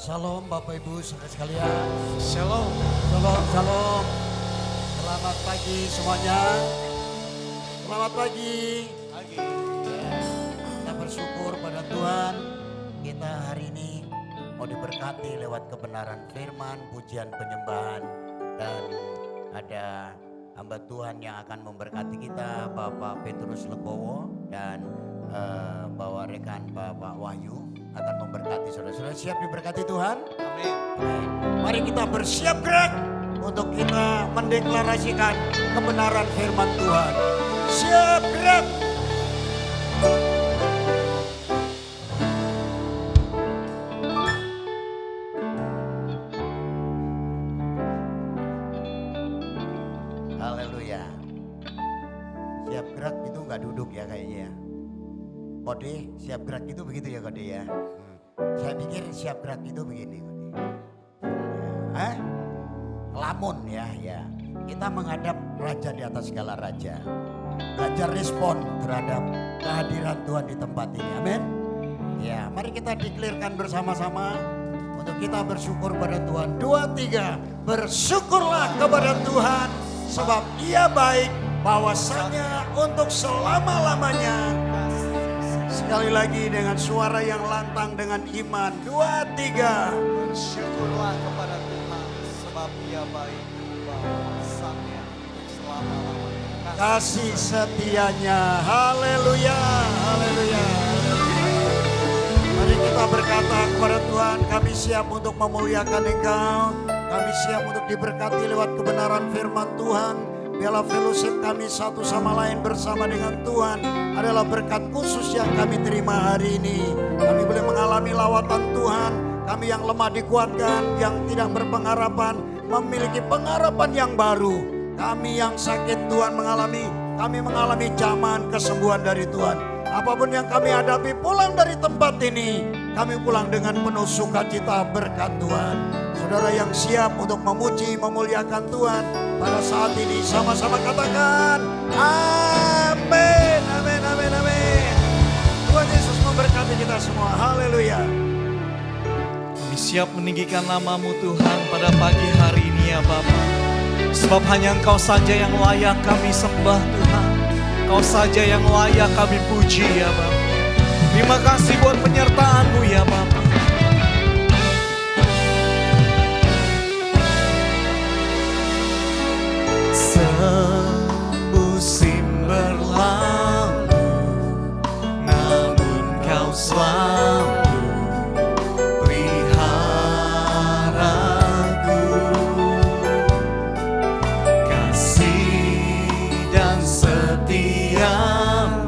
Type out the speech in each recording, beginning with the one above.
Shalom Bapak Ibu saudara sekalian. Shalom. Shalom, shalom. Selamat pagi semuanya. Selamat pagi. Pagi. Ya, kita bersyukur pada Tuhan. Kita hari ini mau diberkati lewat kebenaran firman, pujian penyembahan. Dan ada hamba Tuhan yang akan memberkati kita, Bapak Petrus Legowo. Dan bawa rekan Bapak Wahyu akan memberkati saudara-saudara. Siap diberkati Tuhan? Amin. Amin. Mari kita bersiap gerak untuk kita mendeklarasikan kebenaran firman Tuhan. Siap gerak. Haleluya. Siap gerak itu nggak duduk ya kayaknya ya. Kode siap gerak itu begitu ya Kode ya. Saya pikir siap gerak itu begini Kode. Lamun ya. Kita menghadap raja di atas segala raja. Belajar respon terhadap kehadiran Tuhan di tempat ini. Amin. Ya, mari kita deklarasikan bersama-sama untuk kita bersyukur pada Tuhan. 2, 3. Bersyukurlah kepada Tuhan sebab Ia baik, bahwasanya untuk selama-lamanya. Sekali lagi dengan suara yang lantang dengan iman. 2, 3. Bersyukurlah kepada Tuhan sebab Ia baik, bahwasanya selama-lamanya. Kasih setianya. Haleluya. Haleluya. Mari kita berkata kepada Tuhan, kami siap untuk memuliakan Engkau. Kami siap untuk diberkati lewat kebenaran firman Tuhan. Biarlah fellowship kami satu sama lain bersama dengan Tuhan adalah berkat khusus yang kami terima hari ini. Kami boleh mengalami lawatan Tuhan. Kami yang lemah dikuatkan, yang tidak berpengharapan memiliki pengharapan yang baru. Kami yang sakit Tuhan kami mengalami zaman kesembuhan dari Tuhan. Apapun yang kami hadapi pulang dari tempat ini, kami pulang dengan penuh sukacita berkat Tuhan. Saudara yang siap untuk memuji, memuliakan Tuhan pada saat ini sama-sama katakan amin, amin, amin, amin. Tuhan Yesus memberkati kita semua, haleluya. Kami siap meninggikan nama-Mu Tuhan pada pagi hari ini ya Bapa. Sebab hanya Engkau saja yang layak kami sembah Tuhan. Engkau saja yang layak kami puji ya Bapa. Terima kasih buat penyertaan-Mu ya Bapa. Musim berlalu, namun Kau selalu peliharaku. Kasih dan setia-Mu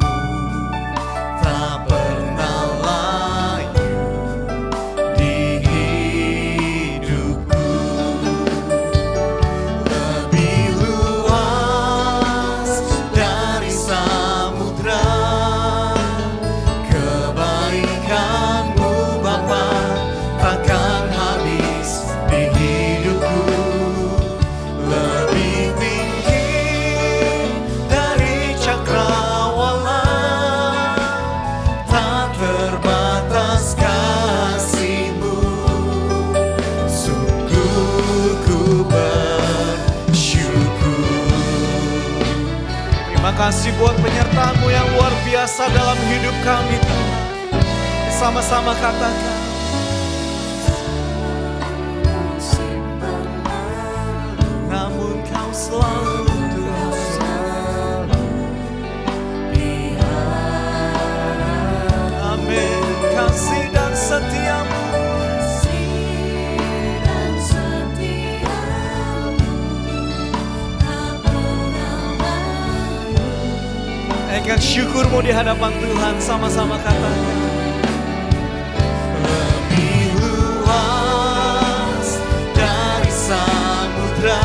tak pernah layu di hidupku. Lebih luas dari samudra, kebaikan-Mu Bapa takkan habis di hidupku. Lebih tinggi dari cakrawala, tak terbatas kasih-Mu. Sungguh ku bersyukur. Terima kasih buat penyertaan-Mu yang luar biasa dalam hidup kami Tuhan. Sama-sama katakan. Namun Kau selalu Tuhan. Amin. Kasih dan setia-Mu. Naikkan syukur-Mu di hadapan Tuhan, sama-sama katakan. Lebih luas dari samudra,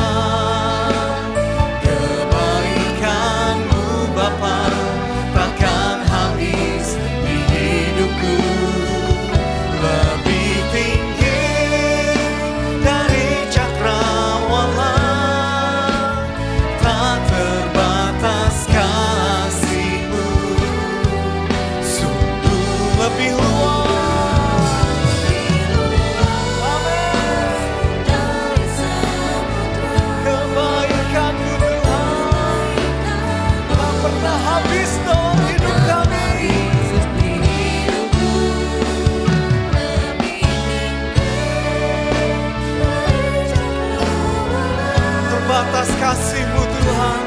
kebaikan-Mu Bapa takkan habis di hidupku. Lebih tinggi dari cakrawala, tak terbatas kasih-Mu. Sungguh kasih-Mu Tuhan.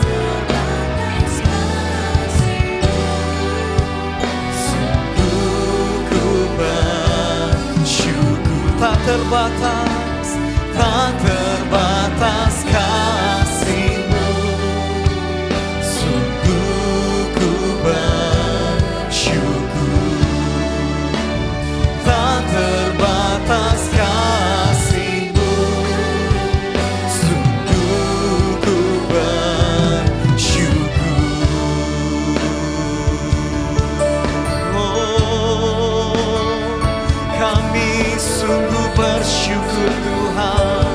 Sungguh ku bersyukur, tak terbatas, tak terbatas kasih-Mu. Sungguh ku bersyukur, tak terbatas kasih-Mu. Sungguh ku bersyukur. Oh, kami sungguh bersyukur Tuhan,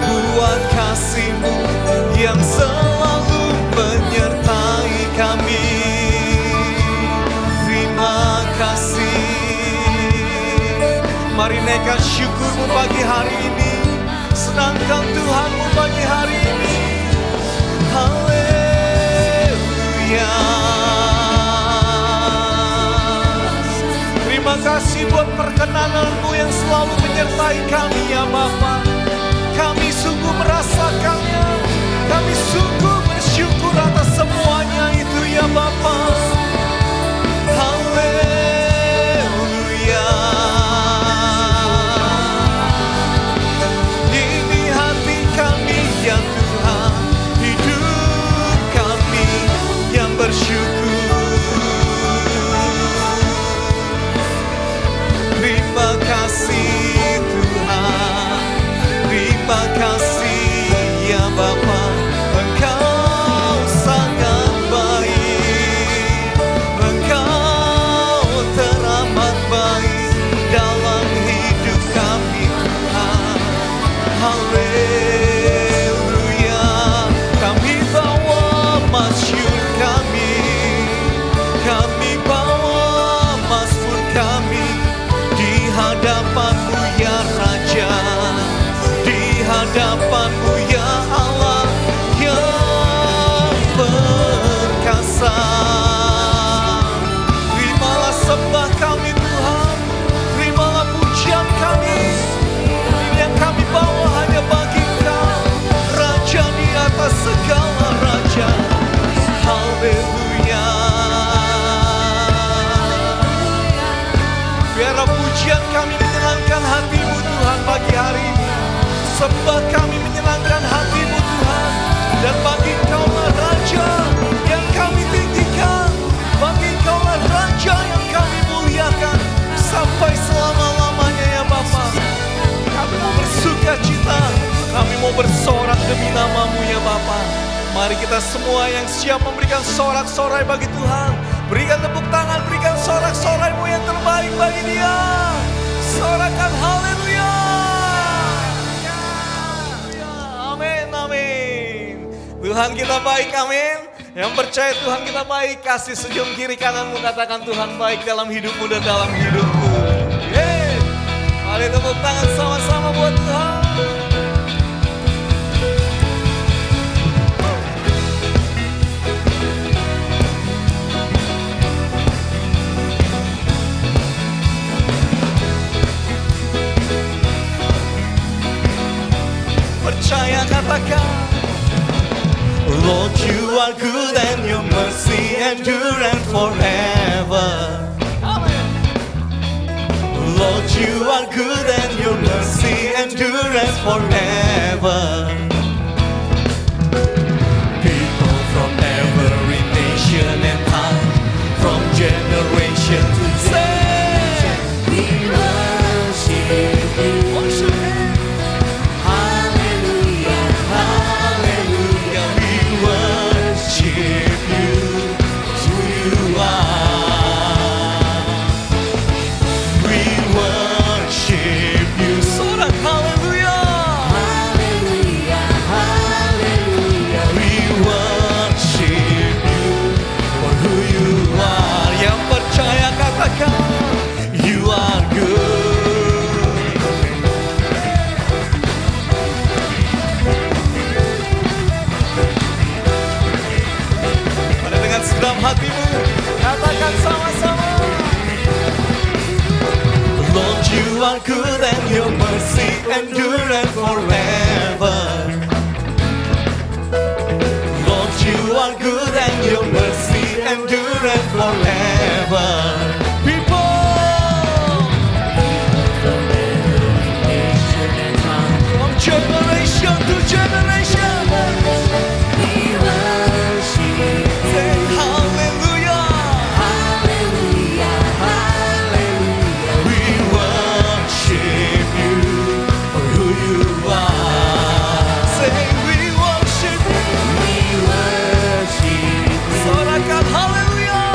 buat kasih-Mu yang selalu menyertai kami. Terima kasih. Mari naikkan syukur-Mu pagi hari ini. Senangkan Tuhan-Mu pagi hari ini. Haleluya. Terima kasih buat perkenanan-Mu yang selalu menyertai kami ya Bapa. Kami sungguh merasakannya. Kami sungguh bersyukur atas semuanya itu ya Bapa. Haleluya. Ini hati kami ya Tuhan, hidup kami yang bersyukur. Terima kasih Tuhan, terima kasih ya Bapa. Engkau sangat baik, Engkau teramat baik dalam hidup kami Tuhan. Haleluya. Kami bawa masyur kami, kami bawa mazmur kami di hadapan-Mu ya Raja, di hadapan-Mu ya Allah yang perkasa. Terimalah sembah kami Tuhan, terimalah pujian kami. Ini yang kami bawa hanya bagi Engkau, Raja di atas segala raja. Haleluya. Biarlah pujian kami menyenangkan hati-Mu Tuhan pagi hari ini. Sembah kami menyenangkan hati-Mu Tuhan. Dan bagi Engkau-lah Raja yang kami tinggikan, bagi Engkau-lah Raja yang kami muliakan sampai selama-lamanya ya Bapa. Kami mau bersuka cita, kami mau bersorak demi nama-Mu ya Bapa. Mari kita semua yang siap memberikan sorak-sorai bagi Tuhan, berikan tepuk tangan, berikan sorak-sorai-Mu yang terbaik bagi Dia. Sorakan haleluya. Amin, amin. Tuhan kita baik, amin. Yang percaya Tuhan kita baik, kasih senyum kiri kananmu, katakan Tuhan baik dalam hidupmu dan dalam hidupku. Yeay. Mari tepuk tangan sama-sama buat Tuhan. Percaya katakan, Lord, you are good and your mercy endureth forever. Amen. Lord, you are good and your mercy endureth forever. People from every nation and time, from generation to generation, we worship you. Worship Him. You are good. Pada dengan segenap hatimu, katakan sama-sama. Lord, you are good and your mercy endureth forever. Generation to generation, We worship, say hallelujah. hallelujah, hallelujah. We worship you for who you are. Say we worship you. We worship, Sorakan hallelujah.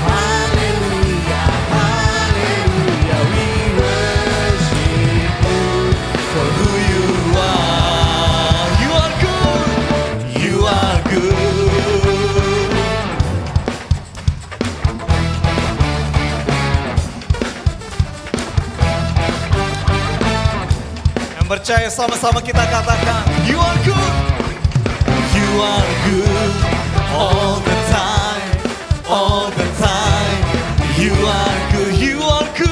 hallelujah, hallelujah. We worship For who you are. You are good. You are good. Yang percaya sama-sama kita katakan, you are good. You are good all the time, all the time. You are good, you are good.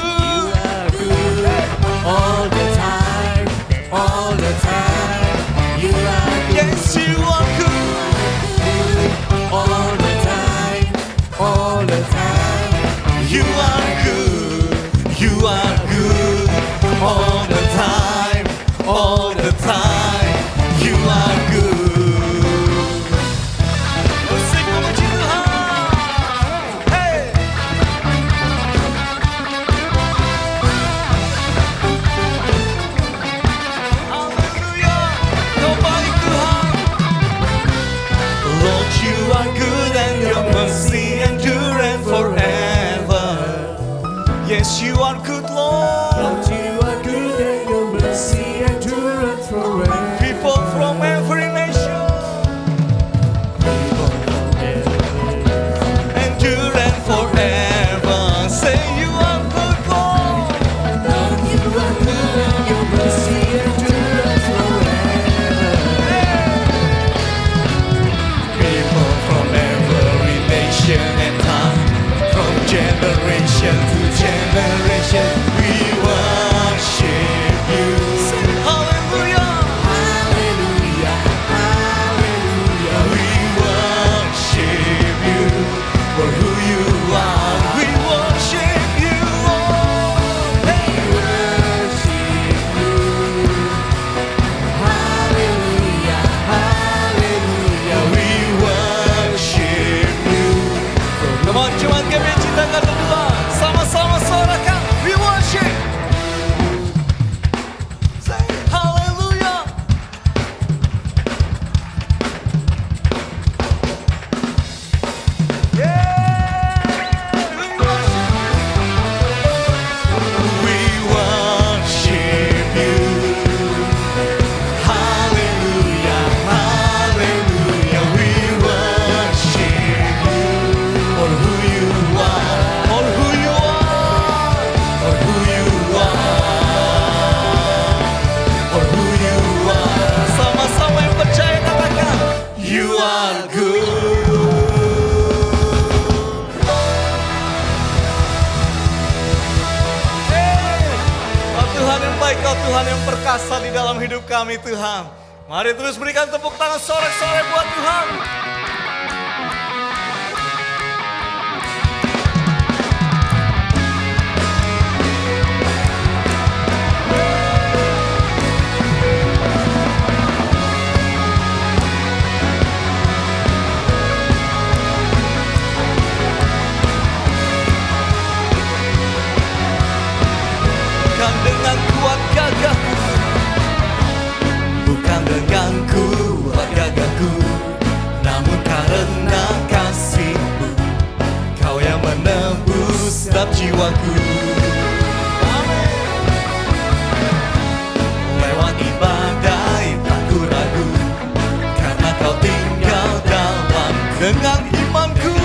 all the time, all the time. You are Yes, you are good. all the time, all the time. You are good. You are good all the time, all the time. You are good. Musik memuji Tuhan. Hey. Haleluya. Kau baik Tuhan. Lord, you are good and your mercy endureth forever. Yes, you are good, Lord. Lord, you are good and your mercy endureth forever. People from every nation endureth forever. Say you are good, Lord. Lord, you are good and your mercy endureth forever. People from every nation and tongue, from generation to generation, we worship you. Say hallelujah. Hallelujah, hallelujah. We worship you for who you are. We worship you, Lord. Hey. Hallelujah, hallelujah. We worship you. Come on, cuman kami cintakan berdua. Sama-sama sorakan. We worship. Say hallelujah. We worship you. Hallelujah, hallelujah. We worship you for who you are, for who you are, for who you are, for who you are. Sama-sama yang percaya katakan, you are good. Kau Tuhan yang baik, Kau Tuhan yang perkasa di dalam hidup kami Tuhan. Mari terus berikan tepuk tangan sorak-sorai buat Tuhan. Bukan dengan kuat gagahku, bukan dengan kuat gagahku, namun karena kasih-Mu, Kau yang menembus setiap jiwaku. Lewati badai tak ku ragu, karena Kau tinggal dalam. Dengan imanku,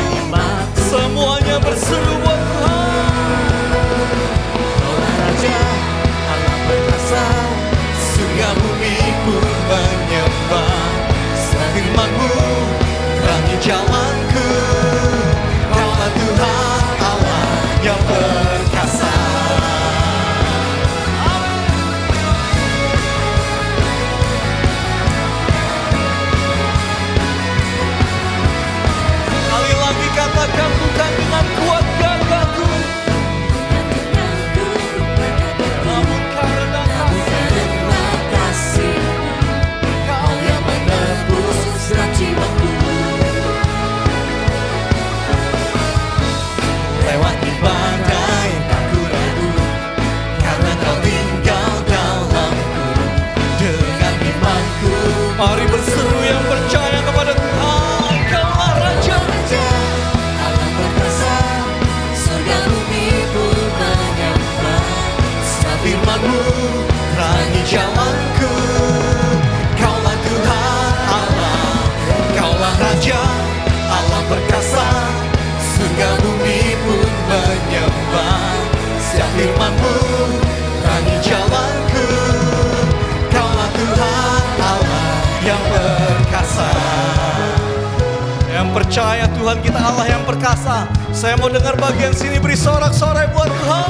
semuanya berseru buat Tuhan. Raja, Allah perkasa, Surga bumi pun menyembah firman-Mu, terangi jalanku. Kaulah Tuhan Allah yang perkasa. Kali lagi katakan, bukan dengan kuat gagahku, jalanku. Kaulah Tuhan Allah, Kaulah Raja, Allah perkasa. Surga bumi pun menyembah. Setiap firman-Mu terangi jalanku. Kaulah Tuhan Allah yang perkasa. Yang percaya Tuhan kita Allah yang perkasa. Saya mau dengar bagian sini beri sorak-sorai buat Tuhan.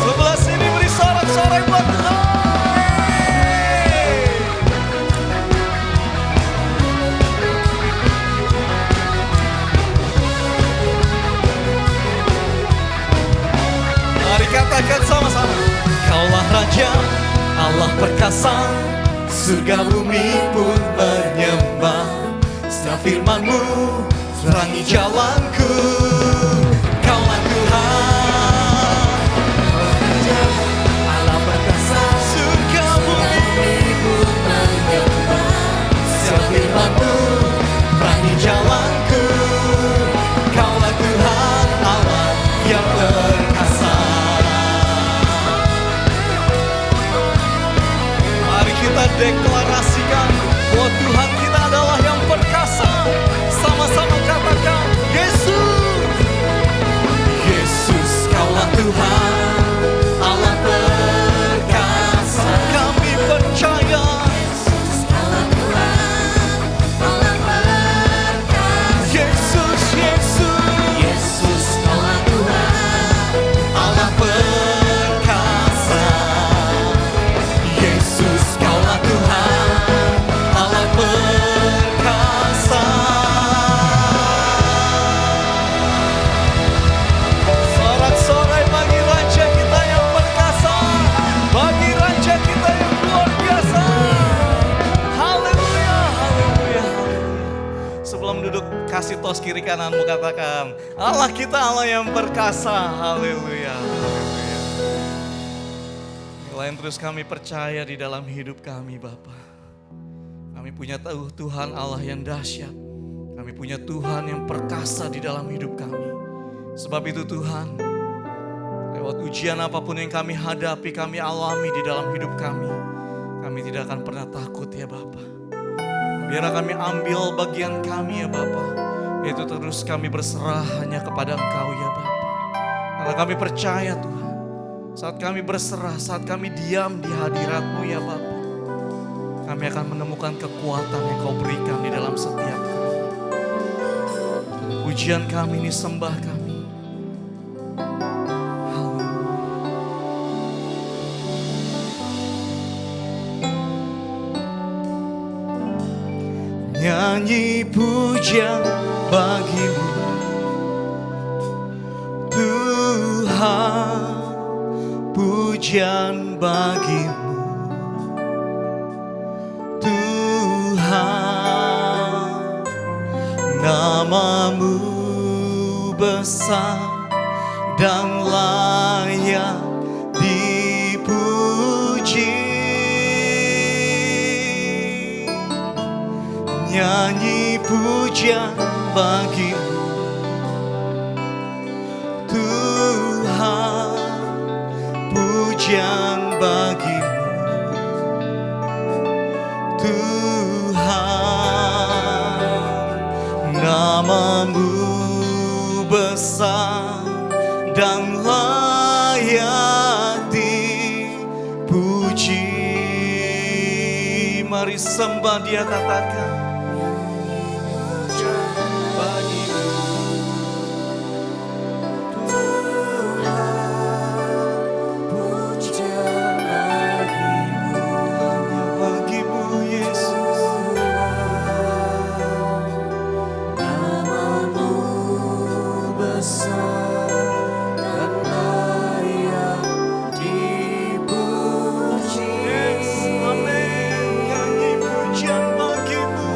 Sebelah sini beri sorak-sorai buat Tuhan. Mari katakan sama-sama. Kaulah Raja, Allah perkasa. Surga bumi pun menyembah. Setiap firman-Mu terangi jalanku. Kaulah Tuhan Allah perkasa, surga bumi. pun menyembah. Setiap firman-Mu terangi jalanku. Kaulah Tuhan Allah yang perkasa. Mari kita deklarasikan bahwa Tuhan kita adalah yang perkasa. Sama-sama katakan, Yesus. Yesus, Kaulah Tuhan Allah perkasa. Kami percaya. Allah Tuhan, Allah perkasa. Yesus, Yesus, Yesus, Allah Tuhan, Allah perkasa. Yesus, Kaulah Tuhan Allah perkasa. Sorak-sorai bagi Raja kita yang perkasa, bagi Raja kita yang luar biasa. Haleluya, haleluya, haleluya. Sebelum duduk, kasih tos kiri kananmu, katakan, Allah kita Allah yang perkasa. Haleluya, haleluya. Selain terus kami percaya di dalam hidup kami, Bapa. Kami punya Tuhan Allah yang dahsyat. Kami punya Tuhan yang perkasa di dalam hidup kami. Sebab itu Tuhan, lewat ujian apapun yang kami hadapi, kami alami di dalam hidup kami, kami tidak akan pernah takut ya Bapa. Biar kami ambil bagian kami ya Bapa, yaitu terus kami berserah hanya kepada Engkau ya Bapa. Karena kami percaya Tuhan, saat kami berserah, saat kami diam di hadirat-Mu ya Bapa, kami akan menemukan kekuatan yang Kau berikan di dalam setiap kami. Pujian kami ini, sembah kami. Nyanyi pujian bagi-Mu Tuhan, pujian bagi-Mu Tuhan. Nama-Mu besar dan layak dipuji. Nyanyi pujian bagi-Mu Tuhan, pujian bagi-Mu Tuhan. Nama-Mu besar dan layak dipuji. Mari sembah Dia, katakan pujian bagi-Mu.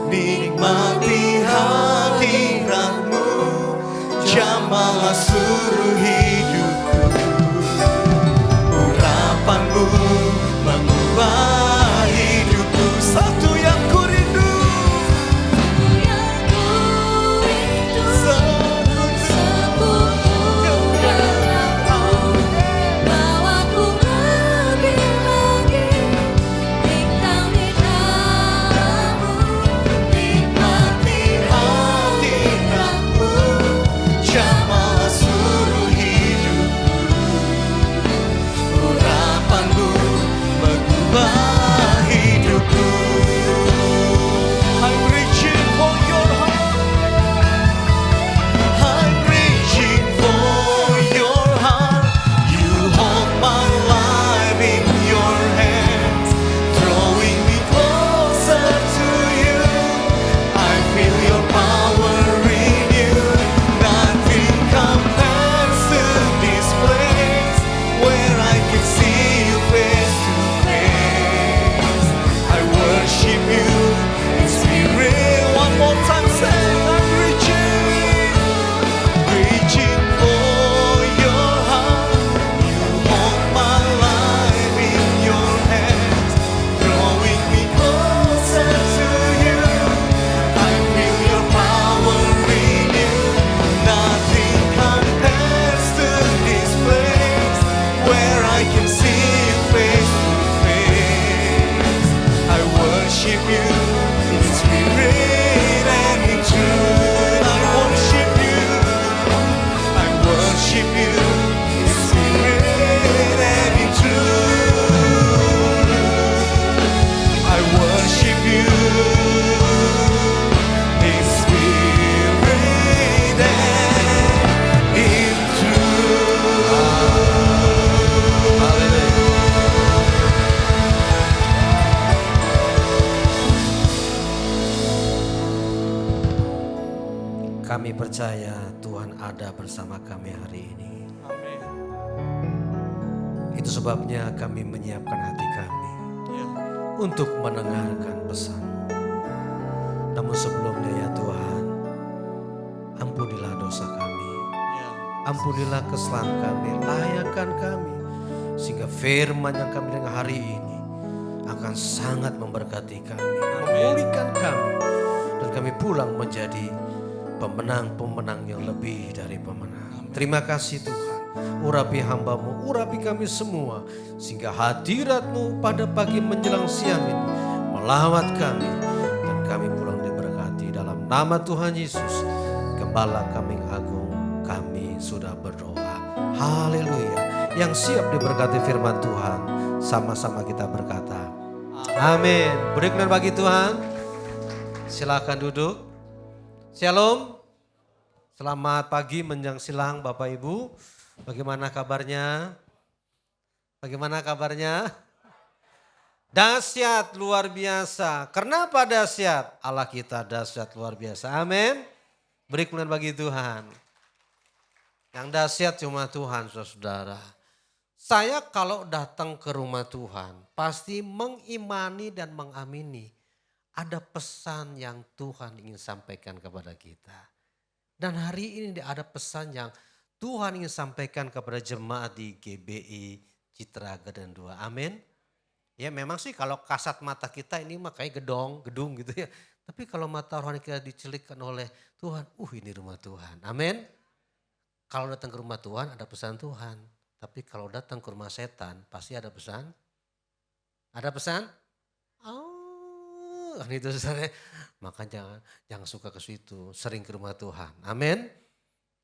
nikmati hadiratmu, jamahlah seluruh hidupku. Urapanmu mengubah hidupku. Satu yang ku rindu, nikmati hadiratmu, jamahlah seluruh hidupku. Urapanmu mengubah hidupku. I'm reaching for your heart. I'm reaching for your heart. You hold my life in your hands, drawing me closer to you. I feel your power in you. Nothing compares to this place where I can see you face to face. I worship you in spirit. One more time, say I'm reaching for your heart. You hold my life in your hands, drawing me closer to you. I feel your power in you. Nothing compares to this place where I can see you face to face. I worship you in spirit and in truth. I worship you. I worship you in spirit and in truth. I worship you in spirit and in truth. Kami percaya Tuhan ada bersama kami hari ini. Amin. Itu sebabnya kami menyiapkan hati kami Ya. untuk mendengarkan pesan. Namun sebelumnya ya Tuhan, ampunilah dosa kami. Ya. Ampunilah kesalahan kami, layakkan kami. Sehingga firman yang kami dengar hari ini akan sangat memberkati kami, memulihkan kami. Dan kami pulang menjadi pemenang-pemenang yang lebih dari pemenang. Terima kasih Tuhan. Urapi hambamu, urapi kami semua. Sehingga hadiratmu pada pagi menjelang siang ini melawat kami. Dan kami pulang diberkati dalam nama Tuhan Yesus. Gembala kambing agung, kami sudah berdoa. Haleluya. Yang siap diberkati firman Tuhan, sama-sama kita berkata, amin. Beri kenan bagi Tuhan. Silakan duduk. Shalom. Selamat pagi menjelang siang Bapak Ibu. Bagaimana kabarnya? Bagaimana kabarnya? Dahsyat luar biasa. Kenapa dahsyat? Allah kita dahsyat luar biasa. Amin. Beri kemuliaan bagi Tuhan. Yang dahsyat cuma Tuhan, saudara. Saya kalau datang ke rumah Tuhan pasti mengimani dan mengamini ada pesan yang Tuhan ingin sampaikan kepada kita. Dan hari ini ada pesan yang Tuhan ingin sampaikan kepada jemaat di GBI Citra Gaden 2. Amin. Ya memang sih kalau kasat mata kita ini mah kayak gedung gitu ya. Tapi kalau mata rohani kita dicelikkan oleh Tuhan, ini rumah Tuhan. Amin. Kalau datang ke rumah Tuhan ada pesan Tuhan. Tapi kalau datang ke rumah setan pasti ada pesan. Ada pesan? Kan itu saudara. Maka jangan suka ke situ, sering ke rumah Tuhan. Amin.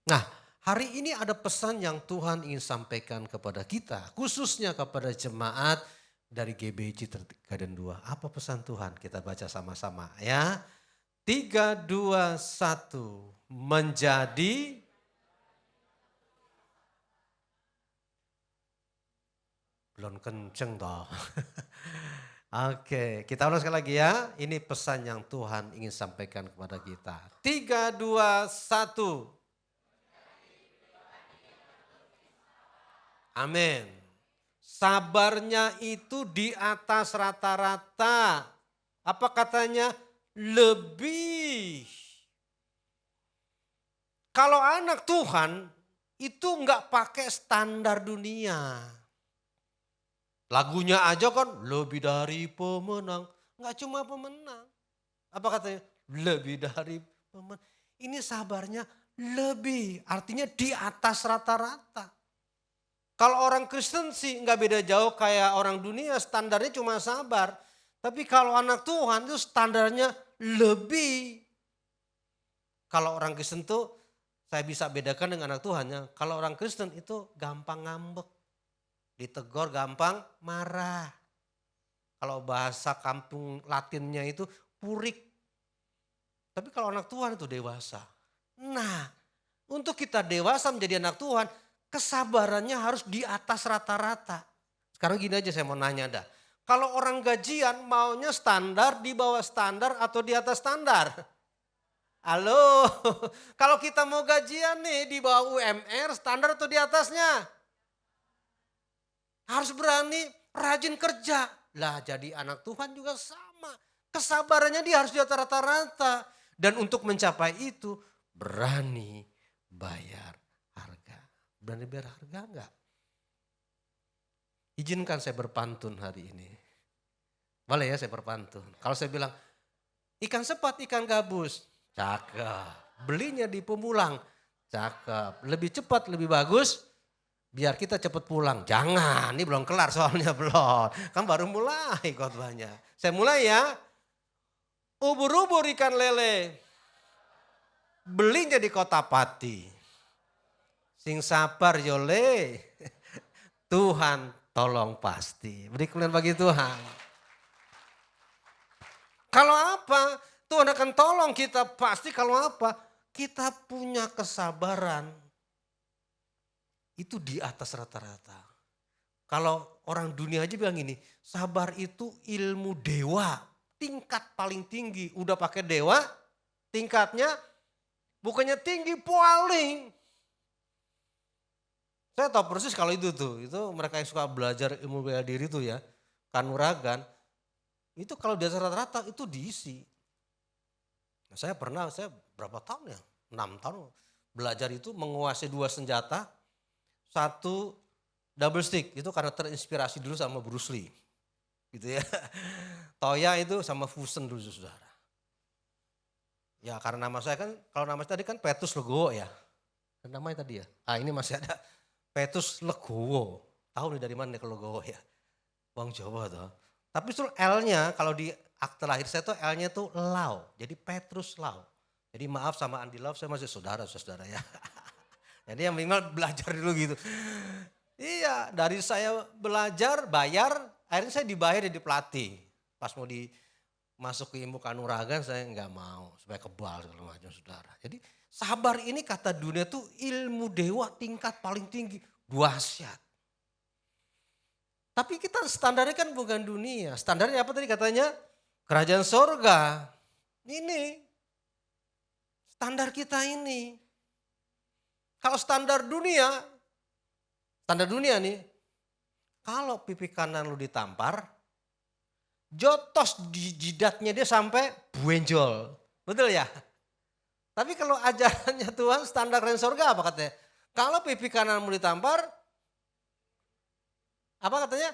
Nah, hari ini ada pesan yang Tuhan ingin sampaikan kepada kita, khususnya kepada jemaat dari GBI Citra Gaden 2. Apa pesan Tuhan? Kita baca sama-sama ya. 3, 2, 1. Menjadi belum kenceng toh. Oke, kita ulang sekali lagi ya. Ini pesan yang Tuhan ingin sampaikan kepada kita. 3, 2, 1. Amin. Sabarnya itu di atas rata-rata. Apa katanya? lebih. Kalau anak Tuhan itu nggak pakai standar dunia. Lagunya aja kan lebih dari pemenang. Nggak cuma pemenang. Apa katanya? Lebih dari pemenang. Ini sabarnya lebih. Artinya di atas rata-rata. Kalau orang Kristen sih nggak beda jauh kayak orang dunia. Standarnya cuma sabar. Tapi kalau anak Tuhan itu standarnya lebih. Kalau orang Kristen tuh saya bisa bedakan dengan anak Tuhan ya. Kalau orang Kristen itu gampang ngambek. Ditegur gampang marah. Kalau bahasa kampung Latinnya itu purik. Tapi kalau anak Tuhan itu dewasa. Nah, untuk kita dewasa menjadi anak Tuhan, kesabarannya harus di atas rata-rata. Sekarang gini aja saya mau nanya dah. Kalau orang gajian maunya standar, di bawah standar atau di atas standar? Halo, kalau kita mau gajian nih di bawah UMR, standar atau di atasnya? Harus berani, rajin kerja. Lah jadi anak Tuhan juga sama. Kesabarannya dia harus di atas rata-rata. Dan untuk mencapai itu berani bayar harga. Berani bayar harga enggak? Izinkan saya berpantun hari ini. Boleh ya saya berpantun. Kalau saya bilang ikan sepat, ikan gabus. Cakep. Belinya di Pemulang. Cakep. Lebih cepat, lebih bagus. Biar kita cepat pulang. Jangan, ini belum kelar soalnya belum. Kan baru mulai khotbahnya. Saya mulai ya. Ubur-ubur ikan lele. Belinya di Kota Pati. Sing sabar yole. Tuhan tolong pasti. Beri kemuliaan bagi Tuhan. Kalau apa? Tuhan akan tolong kita pasti kalau apa? Kita punya kesabaran. Itu di atas rata-rata. Kalau orang dunia aja bilang gini, sabar itu ilmu dewa. Tingkat paling tinggi. Udah pakai dewa, tingkatnya bukannya tinggi, paling. Saya tahu persis kalau itu tuh. Itu mereka yang suka belajar ilmu bela diri tuh ya. Kanuragan. Itu kalau di atas rata-rata itu diisi. Nah, saya berapa tahun ya? 6 tahun belajar itu menguasai 2 senjata. 1 double stick, itu karena terinspirasi dulu sama Bruce Lee. Gitu ya. Toya itu sama Fusen dulu saudara. Ya karena nama saya kan, kalau nama saya tadi kan Petrus Legowo ya. Namanya tadi ya. Ini masih ada Petrus Legowo. Tahu nih dari mana nih kalau Legowo ya. Wong Jawa tuh. Tapi justru L-nya kalau di akte lahir saya tuh L-nya tuh Lau. Jadi Petrus Lau. Jadi maaf sama Andi Lau, saya masih saudara ya. Jadi yang minimal belajar dulu gitu. Iya, dari saya belajar, bayar, akhirnya saya dibayar jadi pelatih. Pas mau masuk ke ilmu kanuragan saya nggak mau, supaya kebal segala macam saudara. Jadi sabar ini kata dunia tuh ilmu dewa tingkat paling tinggi, dahsyat. Tapi kita standarnya kan bukan dunia, standarnya apa tadi katanya? Kerajaan sorga. Ini standar kita ini. Kalau standar dunia nih, kalau pipi kanan lu ditampar, jotos di jidatnya dia sampai buenjol. Betul ya? Tapi kalau ajarannya Tuhan standar dan sorga apa katanya? Kalau pipi kananmu ditampar, apa katanya?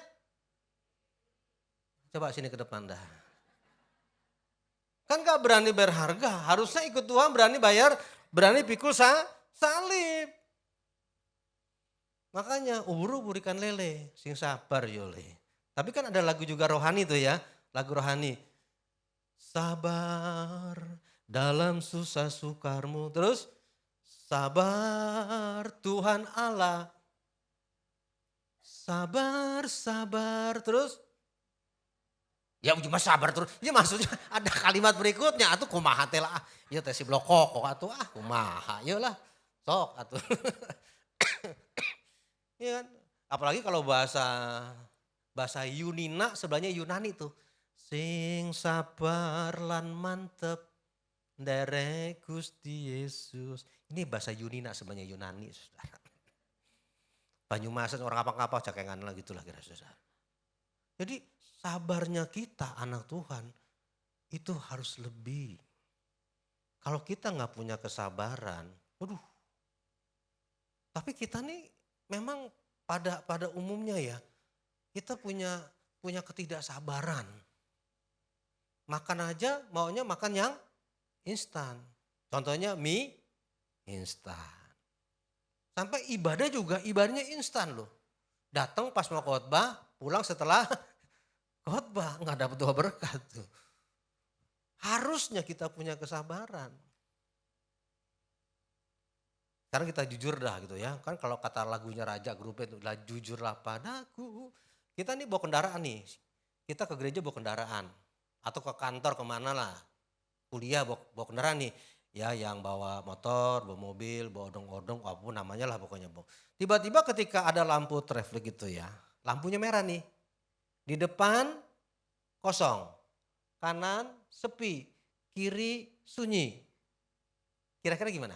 Coba sini ke depan dah. Kan gak berani bayar harga, harusnya ikut Tuhan berani bayar, berani pikul salib. Makanya ubur-ubur ikan lele, sing sabar yole. Tapi kan ada lagu juga rohani tuh ya, lagu rohani. Sabar dalam susah sukarmu. Terus sabar Tuhan Allah. Sabar, sabar. Terus ya cuma sabar terus. Ya maksudnya ada kalimat berikutnya. Atuh kumaha teh lah. Ya teh si blokok atuh kumaha. Yalah sok atuh. Ya kan? Apalagi kalau bahasa Yunina sebelahnya Yunani tuh. Sing sabar lan mantep derek Gusti Yesus. Ini bahasa Yunina sebenarnya Yunani saudara. Banyumasan orang apa-apa cakengan lah gitulah kira saudara. Jadi sabarnya kita anak Tuhan itu harus lebih. Kalau kita nggak punya kesabaran, waduh. Tapi kita nih memang pada umumnya ya, kita punya ketidaksabaran. Makan aja maunya makan yang instan. Contohnya mie instan. Sampai ibadah juga ibadahnya instan loh. Datang pas mau khotbah, pulang setelah khotbah, nggak dapat doa berkat tuh. Harusnya kita punya kesabaran. Sekarang kita jujur dah gitu ya. Kan kalau kata lagunya Raja grupnya itu, lah jujurlah padaku. Kita nih bawa kendaraan nih. Kita ke gereja bawa kendaraan. Atau ke kantor kemana lah. Kuliah bawa kendaraan nih. Ya yang bawa motor, bawa mobil, bawa odong-odong, apapun namanya lah pokoknya. Tiba-tiba ketika ada lampu traffic gitu ya. Lampunya merah nih. Di depan kosong. Kanan sepi. Kiri sunyi. Kira-kira gimana?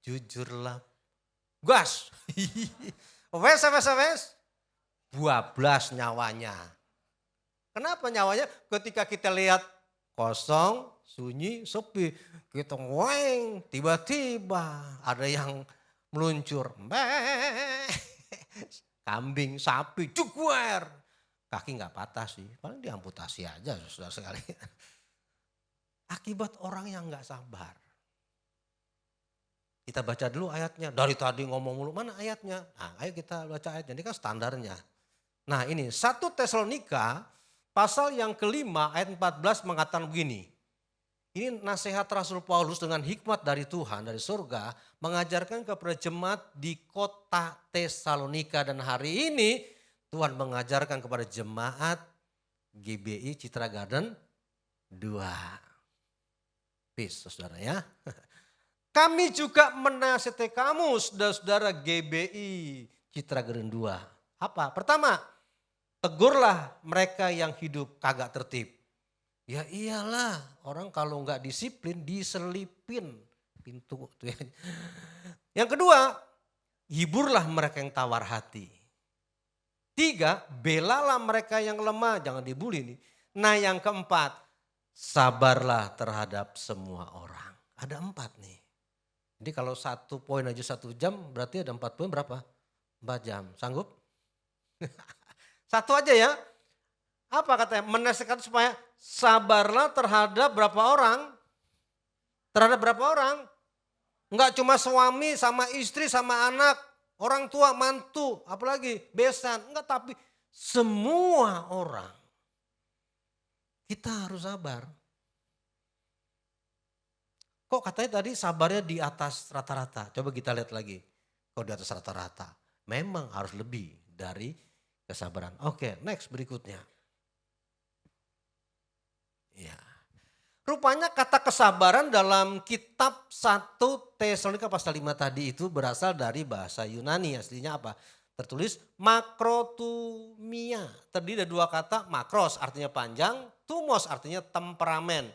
Jujurlah. Gas. Wes. 12 nyawanya. Kenapa nyawanya? Ketika kita lihat kosong, sunyi, sepi. Kita weng, tiba-tiba ada yang meluncur. Kambing, sapi, cukwer. Kaki nggak patah sih, paling diamputasi aja saudara sekali. Akibat orang yang nggak sabar. Kita baca dulu ayatnya. Dari tadi ngomong mulu, mana ayatnya? Nah, ayo kita baca ayatnya. Ini kan standarnya. Nah ini 1 Tesalonika pasal yang kelima ayat 14 mengatakan begini. Ini nasihat Rasul Paulus dengan hikmat dari Tuhan, dari surga. Mengajarkan kepada jemaat di kota Tesalonika. Dan hari ini Tuhan mengajarkan kepada jemaat GBI Citra Garden 2. Peace saudara ya. Kami juga menasihati kamu saudara-saudara GBI Citra Garden 2. Apa? Pertama, tegurlah mereka yang hidup kagak tertib. Ya iyalah, orang kalau nggak disiplin diselipin pintu. Yang kedua, hiburlah mereka yang tawar hati. 3, belalah mereka yang lemah, jangan dibully nih. Nah yang keempat, sabarlah terhadap semua orang. Ada 4 nih. Jadi kalau 1 poin aja 1 jam berarti ada 4 poin berapa? 4 jam. Sanggup? 1 aja ya. Apa katanya? Menasihatkan supaya sabarlah terhadap berapa orang? Terhadap berapa orang? Enggak cuma suami sama istri sama anak. Orang tua, mantu, apalagi besan. Enggak, tapi semua orang. Kita harus sabar. Kok katanya tadi sabarnya di atas rata-rata? Coba kita lihat lagi. Kok di atas rata-rata? Memang harus lebih dari kesabaran. Oke, next berikutnya. Ya. Rupanya kata kesabaran dalam kitab 1 Tesalonika pasal 5 tadi itu berasal dari bahasa Yunani. Aslinya apa? Tertulis makrotumia. Terdiri dari 2 kata, makros artinya panjang, tumos artinya temperamen.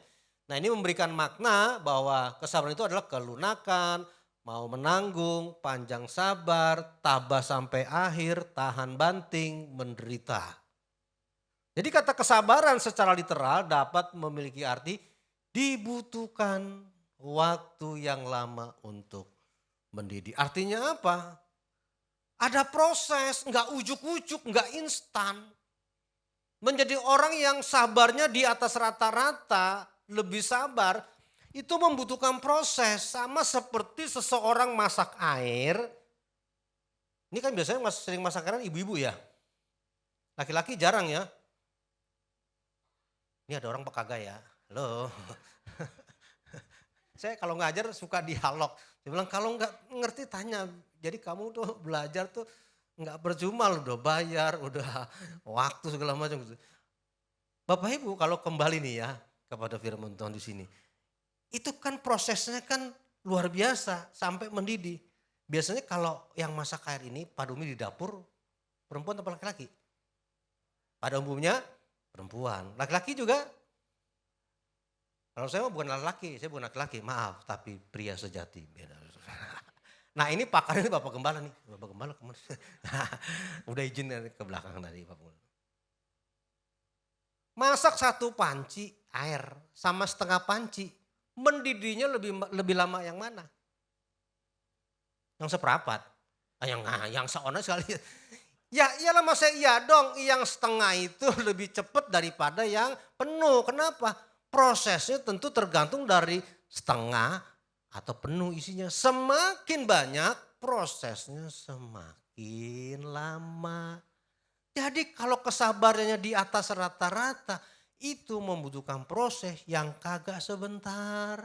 Nah ini memberikan makna bahwa kesabaran itu adalah kelunakan, mau menanggung, panjang sabar, tabah sampai akhir, tahan banting, menderita. Jadi kata kesabaran secara literal dapat memiliki arti dibutuhkan waktu yang lama untuk mendidik. Artinya apa? Ada proses, nggak ujuk-ujuk, nggak instan. Menjadi orang yang sabarnya di atas rata-rata, lebih sabar, itu membutuhkan proses. Sama seperti seseorang masak air. Ini kan biasanya sering masak air ibu-ibu ya. Laki-laki jarang ya. Ini ada orang kagak ya. Halo. Saya kalau ngajar suka dialog. Dia bilang kalau nggak ngerti tanya. Jadi kamu tuh belajar tuh nggak percuma, udah bayar, udah waktu segala macam gitu. Bapak Ibu kalau kembali nih ya kepada firman Tuhan di sini. Itu kan prosesnya kan luar biasa sampai mendidih. Biasanya kalau yang masak air ini pada umumnya di dapur perempuan atau laki-laki? Pada umumnya perempuan. Laki-laki juga? Kalau saya bukan laki-laki, saya bukan laki-laki, maaf, tapi pria sejati. Beda. Nah ini pakar ini Bapak Gembala nih. Bapak Gembala kemana? Udah izin ke belakang tadi Bapak Gembala. Masak satu panci air sama setengah panci, mendidihnya lebih lama yang mana? Yang seperempat. Yang seona sekali. Ya iyalah masa iya dong, yang setengah itu lebih cepat daripada yang penuh. Kenapa? Prosesnya tentu tergantung dari setengah atau penuh isinya. Semakin banyak prosesnya semakin lama. Jadi kalau kesabarannya di atas rata-rata itu membutuhkan proses yang kagak sebentar.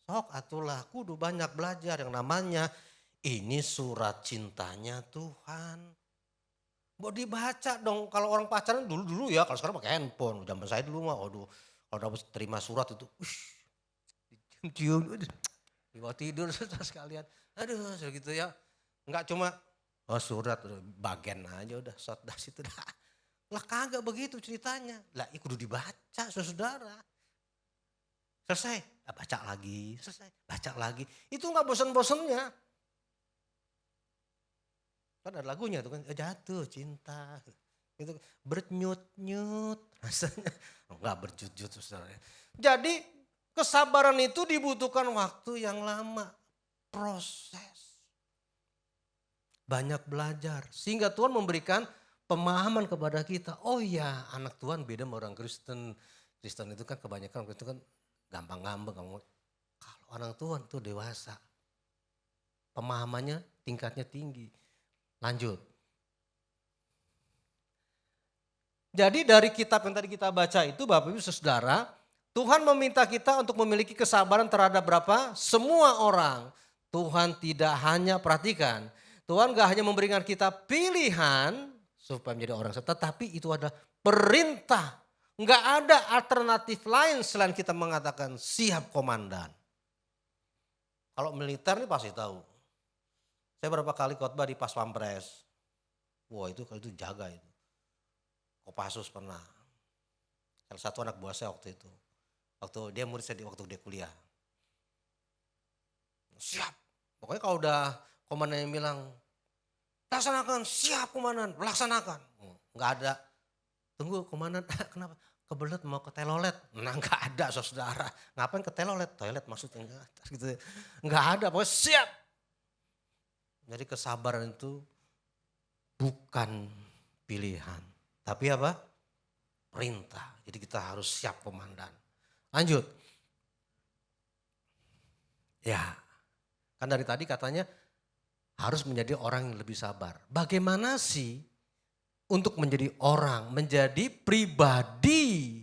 Sok atulah kudu banyak belajar yang namanya ini surat cintanya Tuhan. Mau dibaca dong kalau orang pacaran dulu ya, kalau sekarang pakai handphone. Zaman saya dulu mah aduh kalau dapat terima surat itu cium dibawa tidur sekalian. Aduh segitu ya. Enggak cuma surat bagian aja udah shot das itu dah. Lah kagak begitu ceritanya. Lah kudu dibaca saudara. Selesai, baca lagi, selesai, baca lagi. Itu enggak bosan-bosannya. Kan ada lagunya tuh kan, jatuh cinta. Gitu, bernyut-nyut rasanya. Enggak berjut-jut saudara. Jadi kesabaran itu dibutuhkan waktu yang lama. Proses. Banyak belajar. Sehingga Tuhan memberikan pemahaman kepada kita. Oh ya anak Tuhan beda sama orang Kristen. Kristen itu kan kebanyakan itu kan gampang-gampang. Kalau anak Tuhan itu dewasa. Pemahamannya tingkatnya tinggi. Lanjut. Jadi dari kitab yang tadi kita baca itu Bapak Ibu Saudara. Tuhan meminta kita untuk memiliki kesabaran terhadap berapa? Semua orang. Tuhan tidak hanya perhatikan. Tuhan gak hanya memberikan kita pilihan supaya menjadi orang setia, tetapi itu adalah perintah. Gak ada alternatif lain selain kita mengatakan siap komandan. Kalau militer nih pasti tahu. Saya berapa kali khotbah di Pas Pampres. Wah itu jaga itu. Kopassus pernah. Salah satu anak buah saya waktu itu. Waktu dia murid saya waktu dia kuliah. Siap. Pokoknya kalau udah komandan yang bilang, laksanakan, siap komandan, laksanakan. Enggak ada, tunggu komandan, kenapa? Kebelet mau ke telolet. Nah enggak ada saudara. Ngapain ke telolet? Toilet maksudnya enggak. Gitu. Enggak ada, pokoknya siap. Jadi kesabaran itu bukan pilihan. Tapi apa? Perintah. Jadi kita harus siap komandan. Lanjut. Ya, kan dari tadi katanya harus menjadi orang yang lebih sabar. Bagaimana sih untuk menjadi orang, menjadi pribadi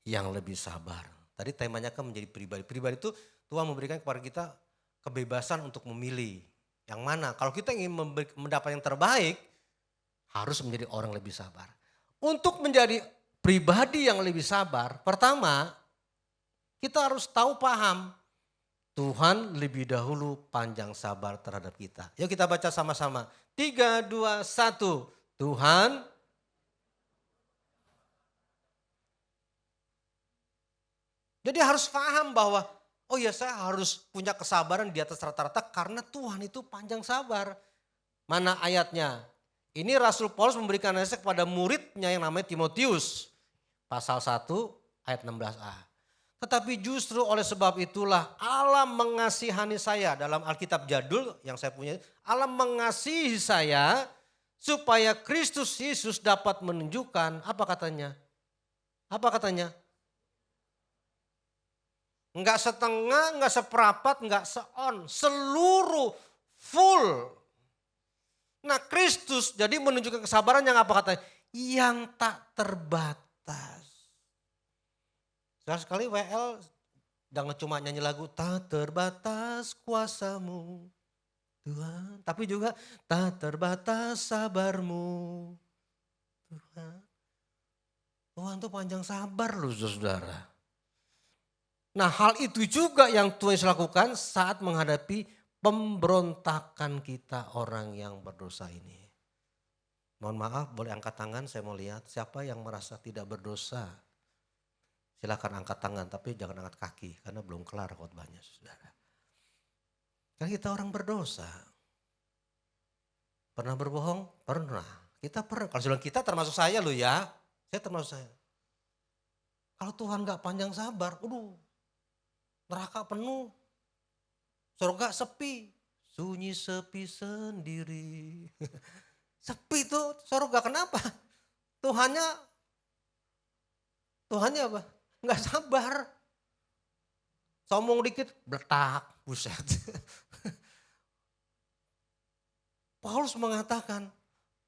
yang lebih sabar? Tadi temanya kan menjadi pribadi. Pribadi itu Tuhan memberikan kepada kita kebebasan untuk memilih. Yang mana? Kalau kita ingin mendapat yang terbaik, harus menjadi orang lebih sabar. Untuk menjadi pribadi yang lebih sabar, pertama kita harus tahu paham. Tuhan lebih dahulu panjang sabar terhadap kita. Yuk kita baca sama-sama. 3, 2, 1. Tuhan jadi harus paham bahwa oh ya saya harus punya kesabaran di atas rata-rata karena Tuhan itu panjang sabar. Mana ayatnya? Ini Rasul Paulus memberikan nasihat kepada muridnya yang namanya Timotius. Pasal 1 ayat 16a. Tetapi justru oleh sebab itulah Allah mengasihani saya. Dalam Alkitab jadul yang saya punya. Allah mengasihi saya supaya Kristus Yesus dapat menunjukkan. Apa katanya? Apa katanya? Enggak setengah, enggak seperapat, enggak seon. Seluruh full. Nah Kristus jadi menunjukkan kesabaran yang apa katanya? Yang tak terbatas. Sekali WL jangan cuma nyanyi lagu tak terbatas kuasamu Tuhan. Tapi juga tak terbatas sabarmu Tuhan. Tuhan tuh panjang sabar loh saudara. Nah hal itu juga yang Tuhan lakukan saat menghadapi pemberontakan kita orang yang berdosa ini. Mohon maaf boleh angkat tangan saya mau lihat siapa yang merasa tidak berdosa. Silakan angkat tangan tapi jangan angkat kaki karena belum kelar khotbahnya saudara. Kan kita orang berdosa. Pernah berbohong? Pernah. Kita pernah. Kalau bilang kita termasuk saya loh ya. Saya termasuk saya. Kalau Tuhan gak panjang sabar, neraka penuh, surga sepi, sunyi sepi sendiri. Sepi itu surga, kenapa? Tuhannya apa? Gak sabar. Sombong dikit, bletak, buset. Paulus mengatakan,